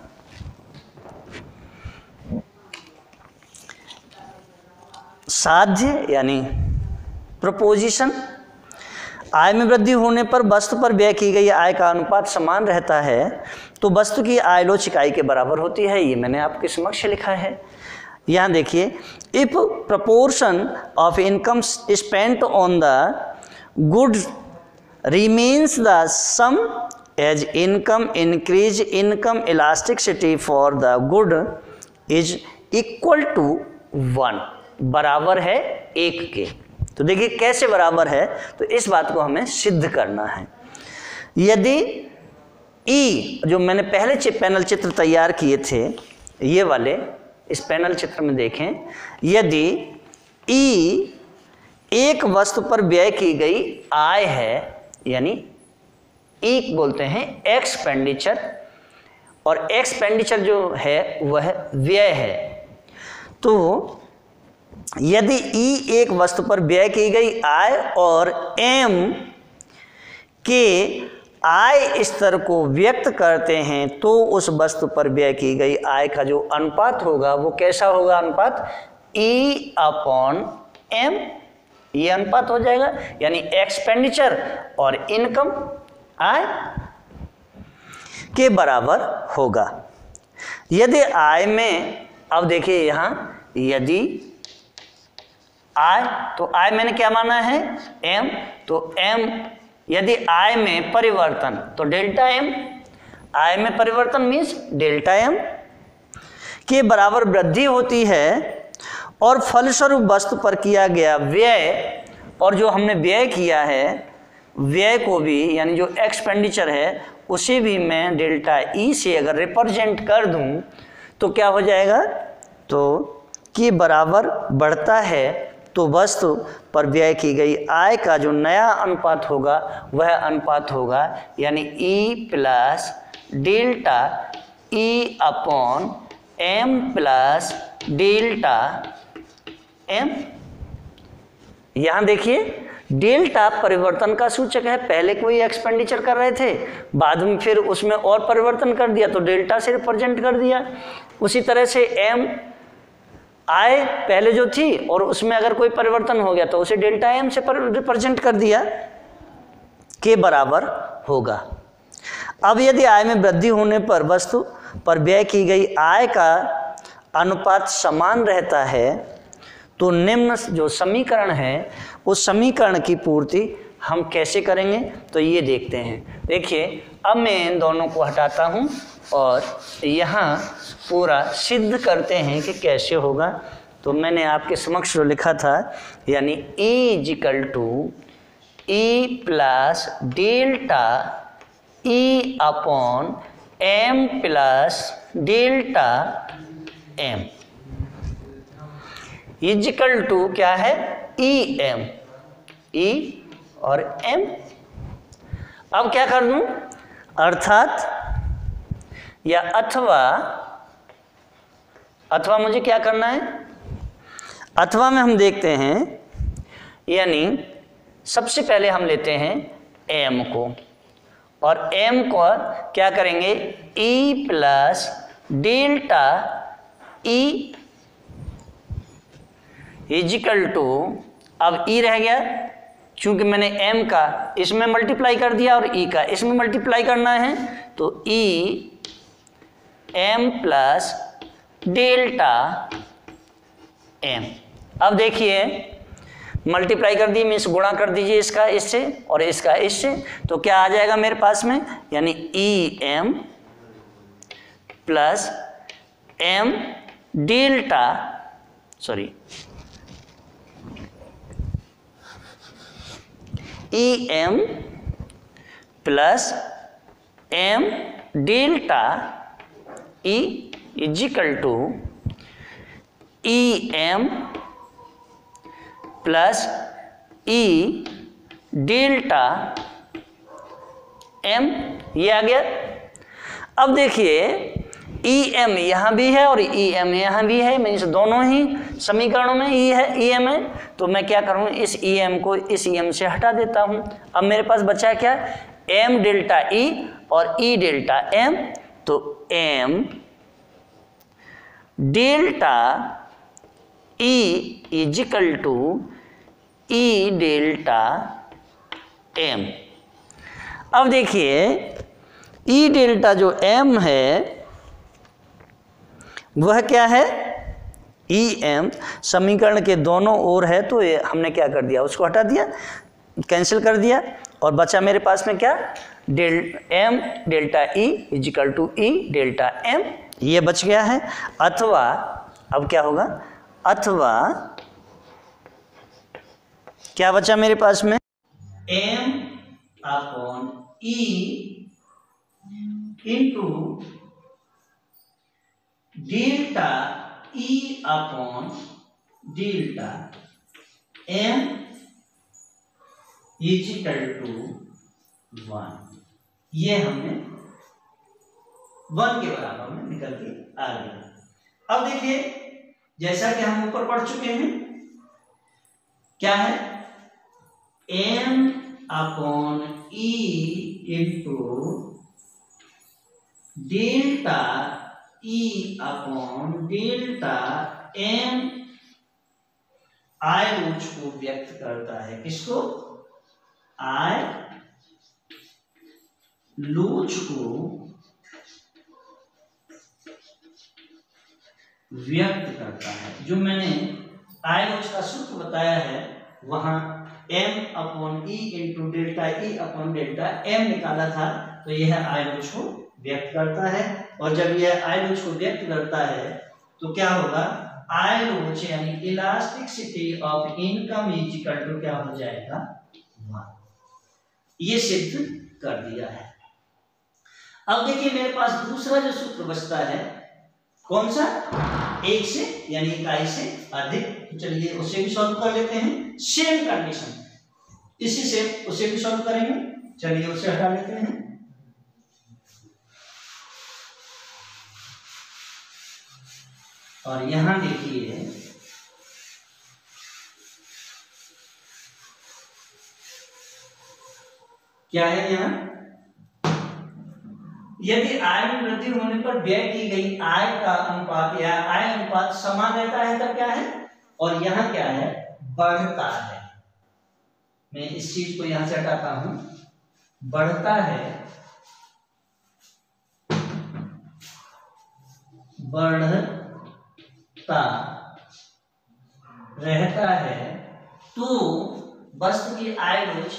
साध्य यानी प्रपोजिशन, आय में वृद्धि होने पर वस्तु पर व्यय की गई आय का अनुपात समान रहता है तो वस्तु की आयलोच इकाई के बराबर होती है। ये मैंने आपके समक्ष लिखा है। यहाँ देखिए, if proportion of income spent on the good remains the sum as income increase, income elasticity for the good is equal to 1, बराबर है 1 के। तो देखिए कैसे बराबर है, तो इस बात को हमें सिद्ध करना है। यदि E जो मैंने पहले पैनल चित्र तैयार किए थे, ये वाले इस पैनल चित्र में देखें, यदि E एक वस्तु पर व्यय की गई आय है यानी E बोलते हैं एक्सपेंडिचर, और एक्सपेंडिचर जो है वह व्यय है। तो यदि E एक वस्तु पर व्यय की गई आय और M के आय स्तर को व्यक्त करते हैं तो उस वस्तु पर व्यय की गई आय का जो अनुपात होगा वो कैसा होगा? अनुपात E/M एम, ये अनुपात हो जाएगा, यानी एक्सपेंडिचर और इनकम आय के बराबर होगा। यदि आय में, अब देखिए यहां, यदि आय, तो आय मैंने क्या माना है, एम, तो एम, यदि आय में परिवर्तन तो डेल्टा एम, आय में परिवर्तन मीन्स डेल्टा एम के बराबर वृद्धि होती है और फलस्वरूप वस्तु पर किया गया व्यय, और जो हमने व्यय किया है व्यय को भी, यानी जो एक्सपेंडिचर है उसे भी मैं डेल्टा ई से अगर रिप्रेजेंट कर दूं तो क्या हो जाएगा, तो के बराबर बढ़ता है, तो वस्तु पर व्यय की गई आय का जो नया अनुपात होगा वह अनुपात होगा, यानी E plus delta E upon M plus delta M. यहां देखिए डेल्टा परिवर्तन का सूचक है, पहले कोई एक्सपेंडिचर कर रहे थे, बाद में फिर उसमें और परिवर्तन कर दिया तो डेल्टा से रिप्रेजेंट कर दिया। उसी तरह से एम, आय पहले जो थी और उसमें अगर कोई परिवर्तन हो गया तो उसे डेल्टा एम से रिप्रेजेंट कर दिया, के बराबर होगा। अब यदि आय में वृद्धि होने पर वस्तु पर व्यय की गई आय का अनुपात समान रहता है, तो निम्न जो समीकरण है उस समीकरण की पूर्ति हम कैसे करेंगे, तो ये देखते हैं। देखिए अब मैं इन दोनों को हटाता हूँ और यहाँ पूरा सिद्ध करते हैं कि कैसे होगा। तो मैंने आपके समक्ष जो लिखा था, यानी E = E plus delta E upon M plus delta M is equal to क्या है, ई एम, ई और एम। अब क्या कर दूं, अर्थात या अथवा मुझे क्या करना है, अथवा में हम देखते हैं, यानी सबसे पहले हम लेते हैं एम को, और एम को क्या करेंगे, E plus delta E is equal to, अब ई रह गया, चूंकि मैंने m का इसमें मल्टीप्लाई कर दिया और e का इसमें मल्टीप्लाई करना है, तो e m plus delta m। अब देखिए मल्टीप्लाई कर दी मीन्स गुणा कर दीजिए इसका इससे और इसका इससे, तो क्या आ जाएगा मेरे पास में, यानी E M plus M delta, sorry E M plus M delta E is equal to E M plus E delta M, ये आ गया। अब देखिए ई एम यहाँ भी है और ई एम यहाँ भी है, मीन्स दोनों ही समीकरणों में ई है, ई एम है, तो मैं क्या करूँ, इस ई एम को इस ई एम से हटा देता हूँ। अब मेरे पास बचा क्या, एम डेल्टा ई और ई डेल्टा एम, तो M delta E is equal to E delta M. अब देखिए ई डेल्टा जो एम है वह क्या है, ई एम समीकरण के दोनों ओर है, तो ये हमने क्या कर दिया, उसको हटा दिया, कैंसिल कर दिया, और बचा मेरे पास में क्या, M delta E is equal to E delta M, ये बच गया है। अथवा अब क्या होगा, अथवा क्या बचा मेरे पास में, M upon E into delta E upon delta M is equal to 1, ये हमने 1 के बराबर में निकल के आ गया। अब देखिए जैसा कि हम ऊपर पढ़ चुके हैं, क्या है, M upon E into delta E upon delta M आय लोच को व्यक्त करता है। किसको? आय लोच को व्यक्त करता है। जो मैंने आय लोच का सूत्र बताया है वहां m/e into delta E upon delta m निकाला था, तो यह आय लोच को व्यक्त करता है। और जब यह आय लोच को व्यक्त करता है तो क्या होगा? आय लोच यानी elasticity of income is equal to क्या हो जाएगा? 1। ये सिद्ध कर दिया है। अब देखिए मेरे पास दूसरा जो सूत्र बचता है, कौन सा? एक से यानी इकाई से अधिक। तो चलिए उसे भी सॉल्व कर लेते हैं। सेम कंडीशन, इसी से उसे भी सॉल्व करेंगे। चलिए उसे हटा लेते हैं। और यहां देखिए क्या है, यहां यदि आय में वृद्धि होने पर व्यय की गई आय का अनुपात या आय अनुपात समान रहता है तब क्या है? और यहां क्या है? बढ़ता है। मैं इस चीज को यहां से हटाता हूं। बढ़ता है, बढ़ता रहता है तो वस्तु की आय लोच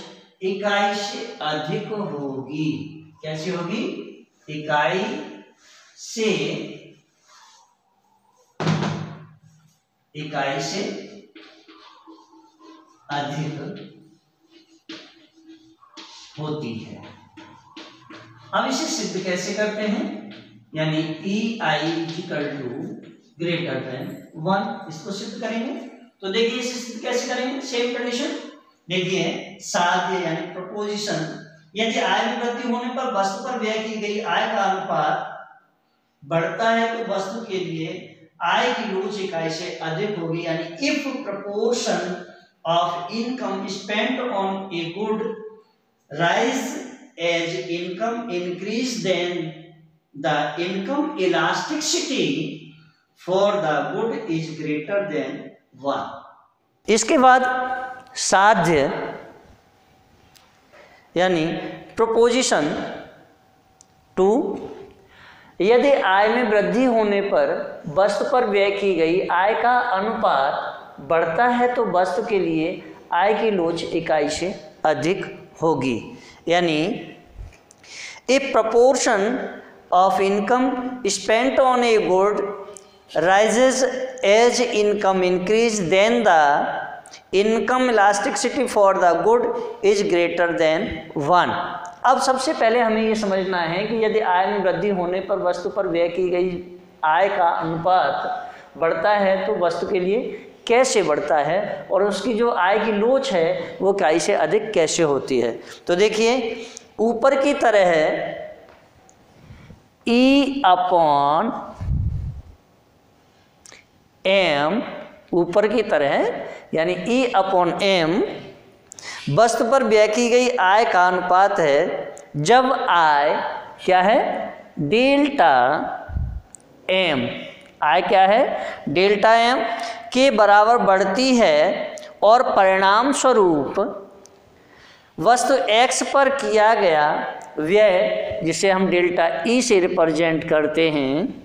इकाई से अधिक होगी। कैसी होगी? इकाई से अधिक होती है। अब इसे सिद्ध कैसे करते हैं? यानी EI equal to greater than 1, इसको सिद्ध करेंगे। तो देखिए इसे सिद्ध कैसे करेंगे? सेम कंडीशन देखिए, साध्य यानी प्रपोजिशन, यदि आय में वृद्धि होने पर वस्तु पर व्यय की गई आय का अनुपात बढ़ता है तो वस्तु के लिए आय की लोच इकाई से अधिक होगी। यानी if proportion of income spent on a good rise as income increase then the income elasticity for the good is greater than 1। इसके बाद साध्य यानी प्रोपोजिशन 2, यदि आय में वृद्धि होने पर वस्तु पर व्यय की गई आय का अनुपात बढ़ता है तो वस्तु के लिए आय की लोच इकाई से अधिक होगी। यानी if proportion of income spent on a good rises as income increase, then the income elasticity for the good is greater than 1। अब सबसे पहले हमें ये समझना है कि यदि आय में वृद्धि होने पर वस्तु पर व्यय की गई आय का अनुपात बढ़ता है तो वस्तु के लिए कैसे बढ़ता है और उसकी जो आय की लोच है वो इकाई से अधिक कैसे होती है। तो देखिए ऊपर की तरह है E/m, ऊपर की तरह है यानी E/m वस्तु पर व्यय की गई आय का अनुपात है जब आय क्या है? डेल्टा m, आय क्या है? डेल्टा m के बराबर बढ़ती है और परिणाम स्वरूप वस्तु x पर किया गया व्यय, जिसे हम डेल्टा E से रिप्रेजेंट करते हैं,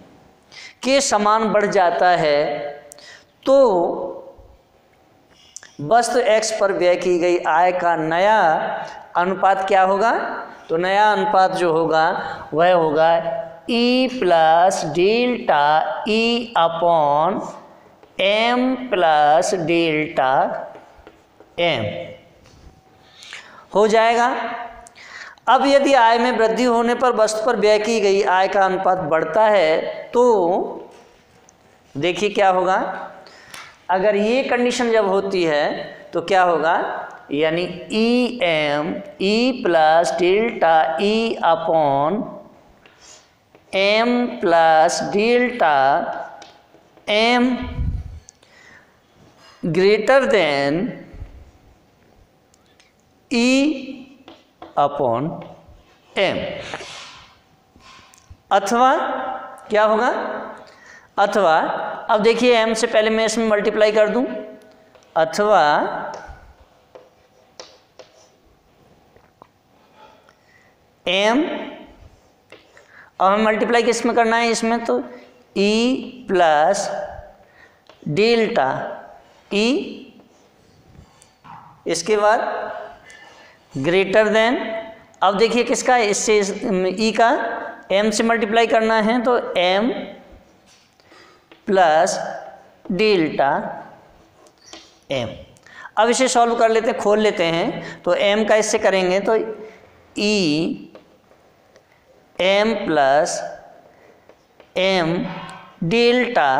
के समान बढ़ जाता है तो वस्तु x पर व्यय की गई आय का नया अनुपात क्या होगा? तो नया अनुपात जो होगा वह होगा E plus delta E/m plus delta m हो जाएगा। अब यदि आय में वृद्धि होने पर वस्तु पर व्यय की गई आय का अनुपात बढ़ता है तो देखिए क्या होगा? अगर ये कंडीशन जब होती है तो क्या होगा? यानी E plus delta E/m plus delta m greater than E/m। अथवा क्या होगा? अथवा अब देखिए m से पहले मैं इसमें मल्टीप्लाई कर दूं, अथवा m, अब हमें मल्टीप्लाई किस में करना है, इसमें तो e प्लस डेल्टा e, इसके बाद ग्रेटर देन, अब देखिए किसका, इससे e का m से मल्टीप्लाई करना है तो m प्लस डेल्टा m। अब इसे सॉल्व कर लेते हैं, खोल लेते हैं, तो m का इससे करेंगे तो e m plus m delta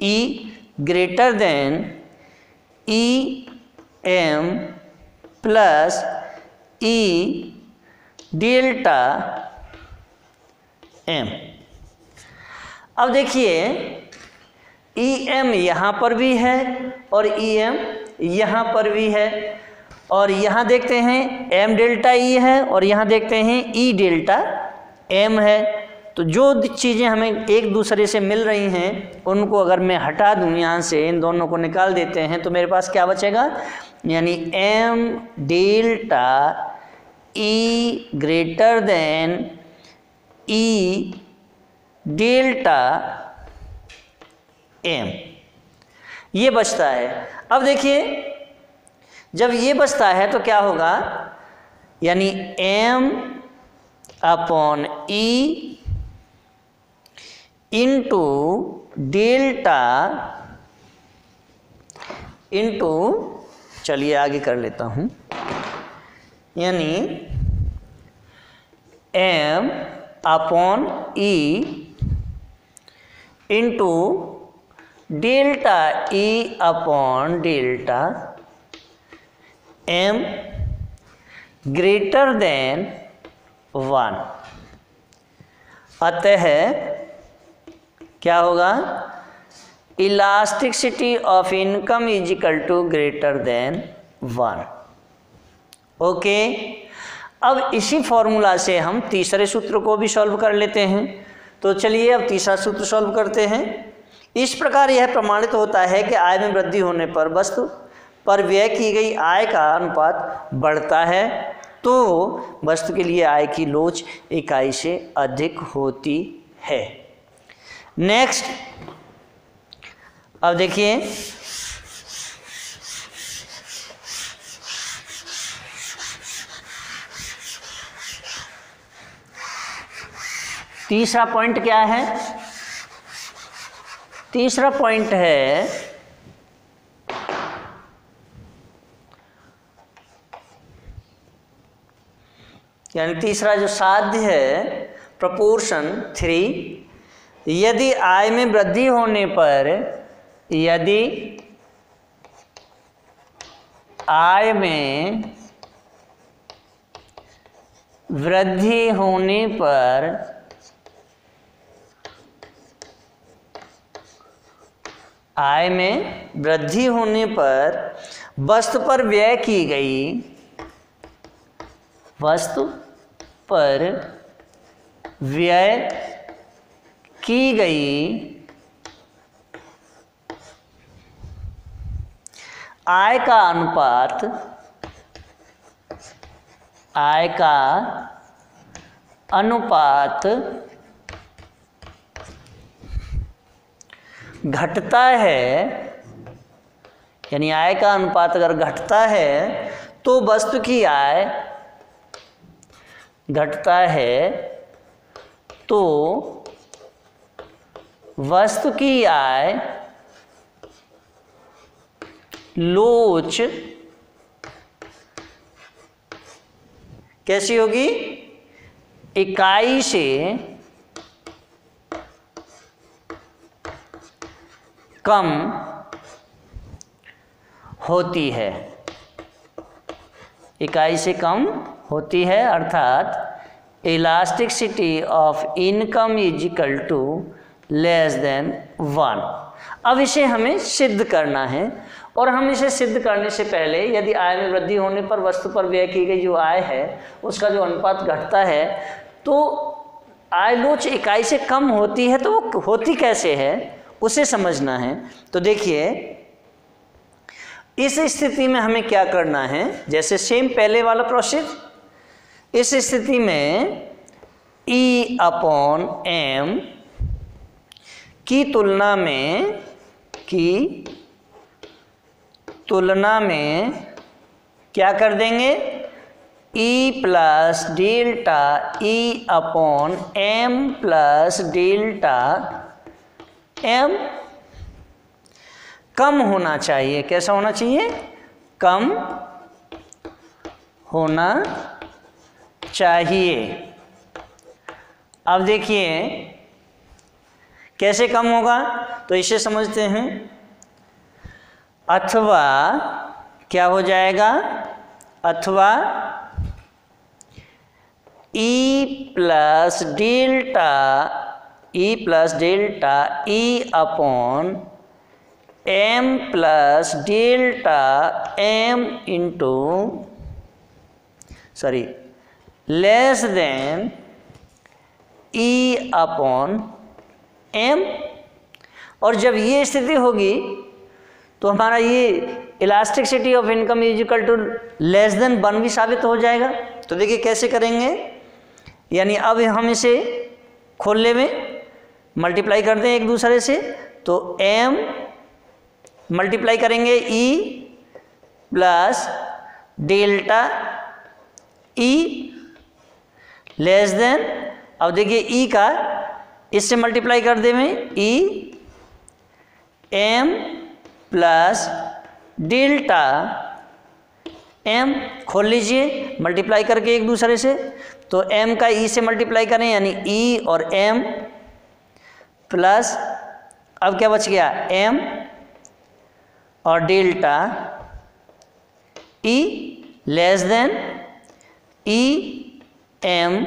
e greater than e m plus e delta m। अब देखिए ई एम यहाँ पर भी है और ई एम यहाँ पर भी है, और यहाँ देखते हैं एम डेल्टा ई है और यहाँ देखते हैं ई डेल्टा एम है। तो जो चीज़ें हमें एक दूसरे से मिल रही हैं उनको अगर मैं हटा दूँ यहाँ से, इन दोनों को निकाल देते हैं, तो मेरे पास क्या बचेगा, यानी M delta E greater than E delta M, ये बचता है। अब देखिए जब ये बचता है तो क्या होगा, यानी M upon E into delta into, चलिए आगे कर लेता हूँ, यानी M upon E into delta E upon delta M greater than 1। अतः क्या होगा, elasticity of income is equal to greater than 1। Okay, अब इसी फॉर्मूला से हम तीसरे सूत्र को भी सॉल्व कर लेते हैं। तो चलिए अब तीसरा सूत्र सॉल्व करते हैं। इस प्रकार यह प्रमाणित होता है कि आय में वृद्धि होने पर वस्तु पर व्यय की गई आय का अनुपात बढ़ता है तो वस्तु के लिए आय की लोच इकाई से अधिक होती है। नेक्स्ट, अब देखिए तीसरा पॉइंट क्या है, तीसरा पॉइंट है यानी तीसरा जो साध्य है प्रपोर्शन 3, यदि आय में वृद्धि होने पर, यदि आय में वृद्धि होने पर आय में वृद्धि होने पर वस्तु पर व्यय की गई, वस्तु पर व्यय की गई आय का अनुपात, आय का अनुपात घटता है, यानी आय का अनुपात अगर घटता है तो वस्तु की आय घटता है तो वस्तु की आय लोच कैसी होगी, इकाई से कम होती है, इकाई से कम होती है, अर्थात elasticity of income is equal to less than 1। अब इसे हमें सिद्ध करना है, और हम इसे सिद्ध करने से पहले यदि आय में वृद्धि होने पर वस्तु पर व्यय की गई जो आय है उसका जो अनुपात घटता है तो आय लोच इकाई से कम होती है, तो वो होती कैसे है उसे समझना है। तो देखिए इस स्थिति में हमें क्या करना है, जैसे सेम पहले वाला प्रोसेस, इस स्थिति में E अपॉन m की तुलना में क्या कर देंगे, E plus delta E upon m plus delta m कम होना चाहिए। कैसा होना चाहिए, कम होना चाहिए। अब देखिए कैसे कम होगा, तो इसे समझते हैं। अथवा क्या हो जाएगा, अथवा E plus delta E upon m plus delta m into less than E upon m। और जब ये स्थिति होगी तो हमारा ये elasticity of income is equal to less than 1 भी साबित हो जाएगा। तो देखिए कैसे करेंगे, यानी अब हम इसे खोलने में मल्टीप्लाई कर दें एक दूसरे से, तो m मल्टीप्लाई करेंगे E plus delta E less than, अब देखिए E का इससे मल्टीप्लाई कर दे में E m plus delta m, खोल लीजिए मल्टीप्लाई करके एक दूसरे से, तो m का E से मल्टीप्लाई करें यानी E और m प्लस, अब क्या बच गया, m और delta E less than E m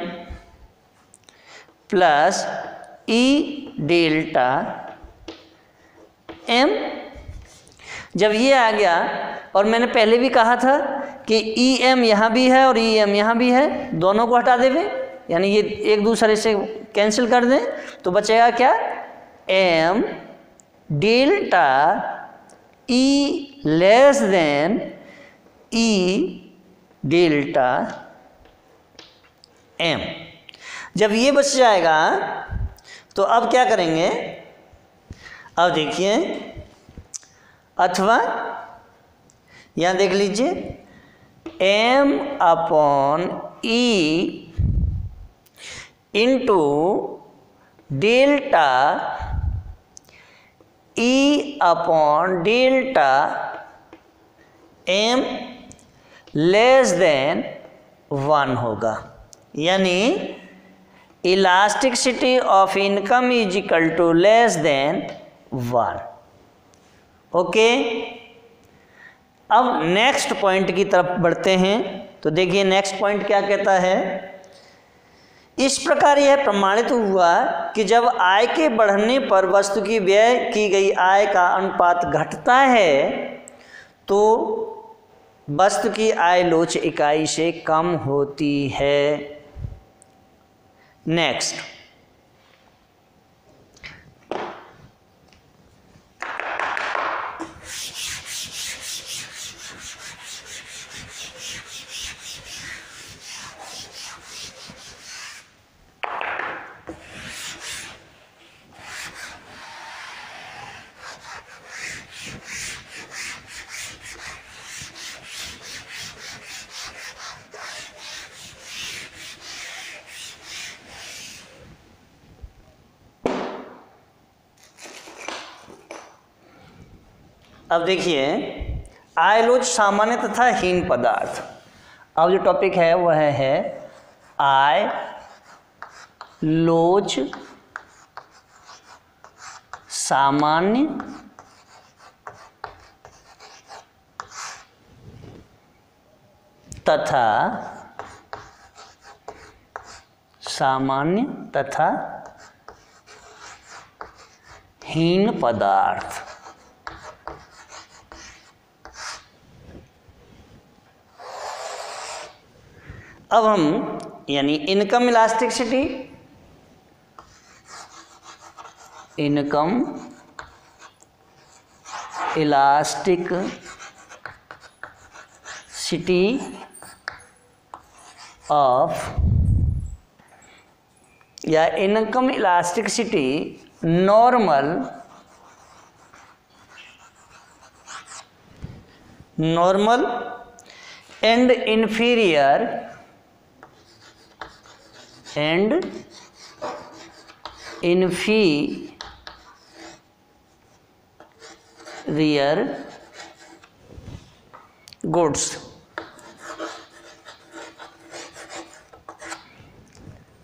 plus E delta m। जब ये आ गया, और मैंने पहले भी कहा था कि ई एम यहाँ भी है और ई एम यहाँ भी है, दोनों को हटा देवे, यानी ये एक दूसरे से कैंसिल कर दें, तो बचेगा क्या, M delta E less than E delta M. जब ये बच जाएगा तो अब क्या करेंगे, अब देखिए, अथवा यहाँ देख लीजिए m upon E into delta E upon delta m less than 1 होगा, यानी elasticity of income is equal to less than 1। Okay, अब नेक्स्ट पॉइंट की तरफ बढ़ते हैं। तो देखिए नेक्स्ट पॉइंट क्या कहता है, इस प्रकार यह प्रमाणित हुआ कि जब आय के बढ़ने पर वस्तु की व्यय की गई आय का अनुपात घटता है तो वस्तु की आय लोच इकाई से कम होती है। नेक्स्ट, अब देखिए आय लोच सामान्य तथा हीन पदार्थ। अब जो टॉपिक है वह है आय लोच सामान्य तथा हीन पदार्थ। अब हम यानी income elasticity, income elastic of या income elasticity normal and inferior goods.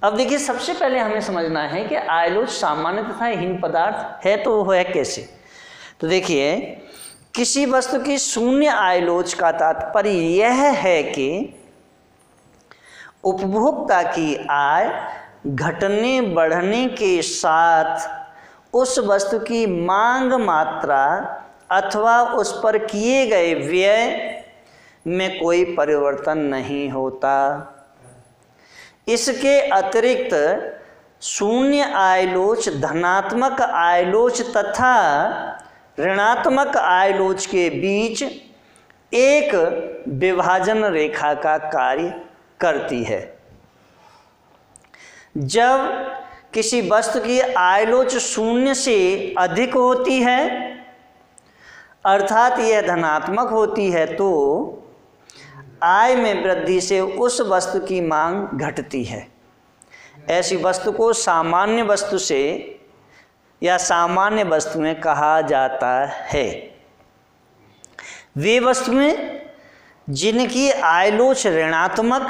अब देखिए, सबसे पहले हमें समझना है कि आयलोच सामान्य तथा हीन पदार्थ है, तो वो है कैसे। तो देखिए, किसी वस्तु की शून्य आयलोच का तात्पर्य यह है कि उपभोक्ता की आय घटने बढ़ने के साथ उस वस्तु की मांग मात्रा अथवा उस पर किए गए व्यय में कोई परिवर्तन नहीं होता। इसके अतिरिक्त शून्य आयलोच धनात्मक आयलोच तथा ऋणात्मक आयलोच के बीच एक विभाजन रेखा का कार्य करती है। जब किसी वस्तु की आयलोच शून्य से अधिक होती है, अर्थात यह धनात्मक होती है, तो आय में वृद्धि से उस वस्तु की मांग घटती है। ऐसी वस्तु को सामान्य वस्तु से या सामान्य वस्तुएं कहा जाता है। वे वस्तुएं जिनकी आयलोच ऋणात्मक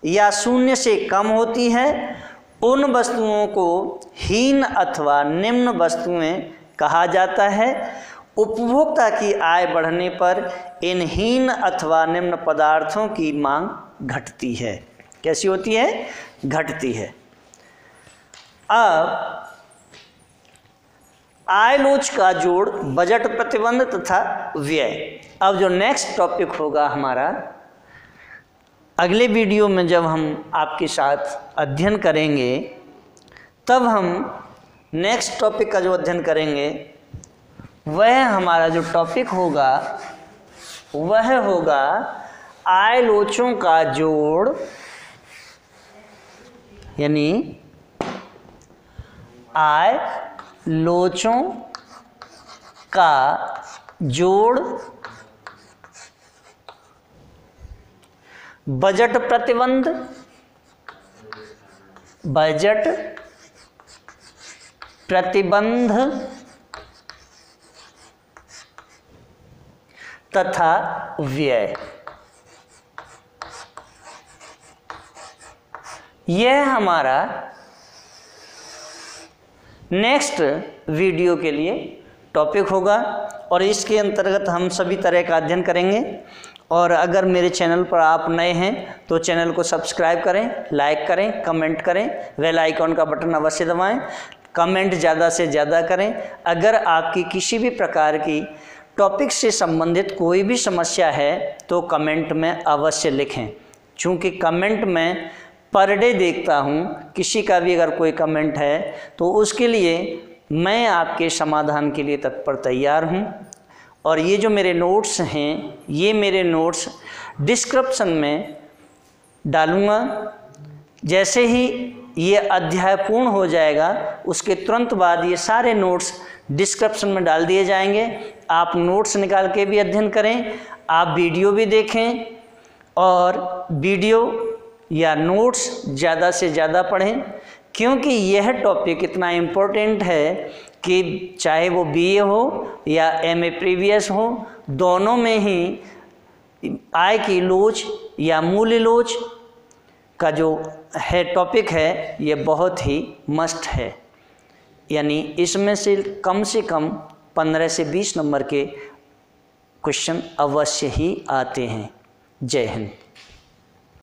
या शून्य से कम होती है, उन वस्तुओं को हीन अथवा निम्न वस्तुएं कहा जाता है। उपभोक्ता की आय बढ़ने पर इन हीन अथवा निम्न पदार्थों की मांग घटती है। कैसी होती है? घटती है। अब आयलोच का जोड़, बजट प्रतिबंध तथा व्यय। अब जो नेक्स्ट टॉपिक होगा हमारा अगले वीडियो में, जब हम आपके साथ अध्ययन करेंगे, तब हम नेक्स्ट टॉपिक का जो अध्ययन करेंगे वह हमारा जो टॉपिक होगा वह होगा आयलोचों का जोड़, यानी आयलोचों का जोड़, बजट प्रतिबंध, तथा व्यय। यह हमारा नेक्स्ट वीडियो के लिए टॉपिक होगा और इसके अंतर्गत हम सभी तरह का अध्ययन करेंगे। और अगर मेरे चैनल पर आप नए हैं तो चैनल को सब्सक्राइब करें, लाइक करें, कमेंट करें, बेल आइकॉन का बटन अवश्य दबाएं, कमेंट ज़्यादा से ज़्यादा करें। अगर आपकी किसी भी प्रकार की टॉपिक से संबंधित कोई भी समस्या है तो कमेंट में अवश्य लिखें, चूँकि कमेंट में पर डे देखता हूँ। किसी का भी अगर कोई कमेंट है तो उसके लिए मैं आपके समाधान के लिए तत्पर तैयार हूँ। और ये जो मेरे नोट्स हैं, ये मेरे नोट्स डिस्क्रिप्शन में डालूँगा। जैसे ही ये अध्याय पूर्ण हो जाएगा उसके तुरंत बाद ये सारे नोट्स डिस्क्रिप्शन में डाल दिए जाएंगे। आप नोट्स निकाल के भी अध्ययन करें, आप वीडियो भी देखें और वीडियो या नोट्स ज़्यादा से ज़्यादा पढ़ें, क्योंकि यह टॉपिक इतना इम्पोर्टेंट है कि चाहे वो बीए हो या एमए प्रीवियस हो, दोनों में ही आय की लोच या मूल्य लोच का जो है टॉपिक है, ये बहुत ही मस्ट है। यानी इसमें से कम 15 से 20 नंबर के क्वेश्चन अवश्य ही आते हैं। जय हिंद।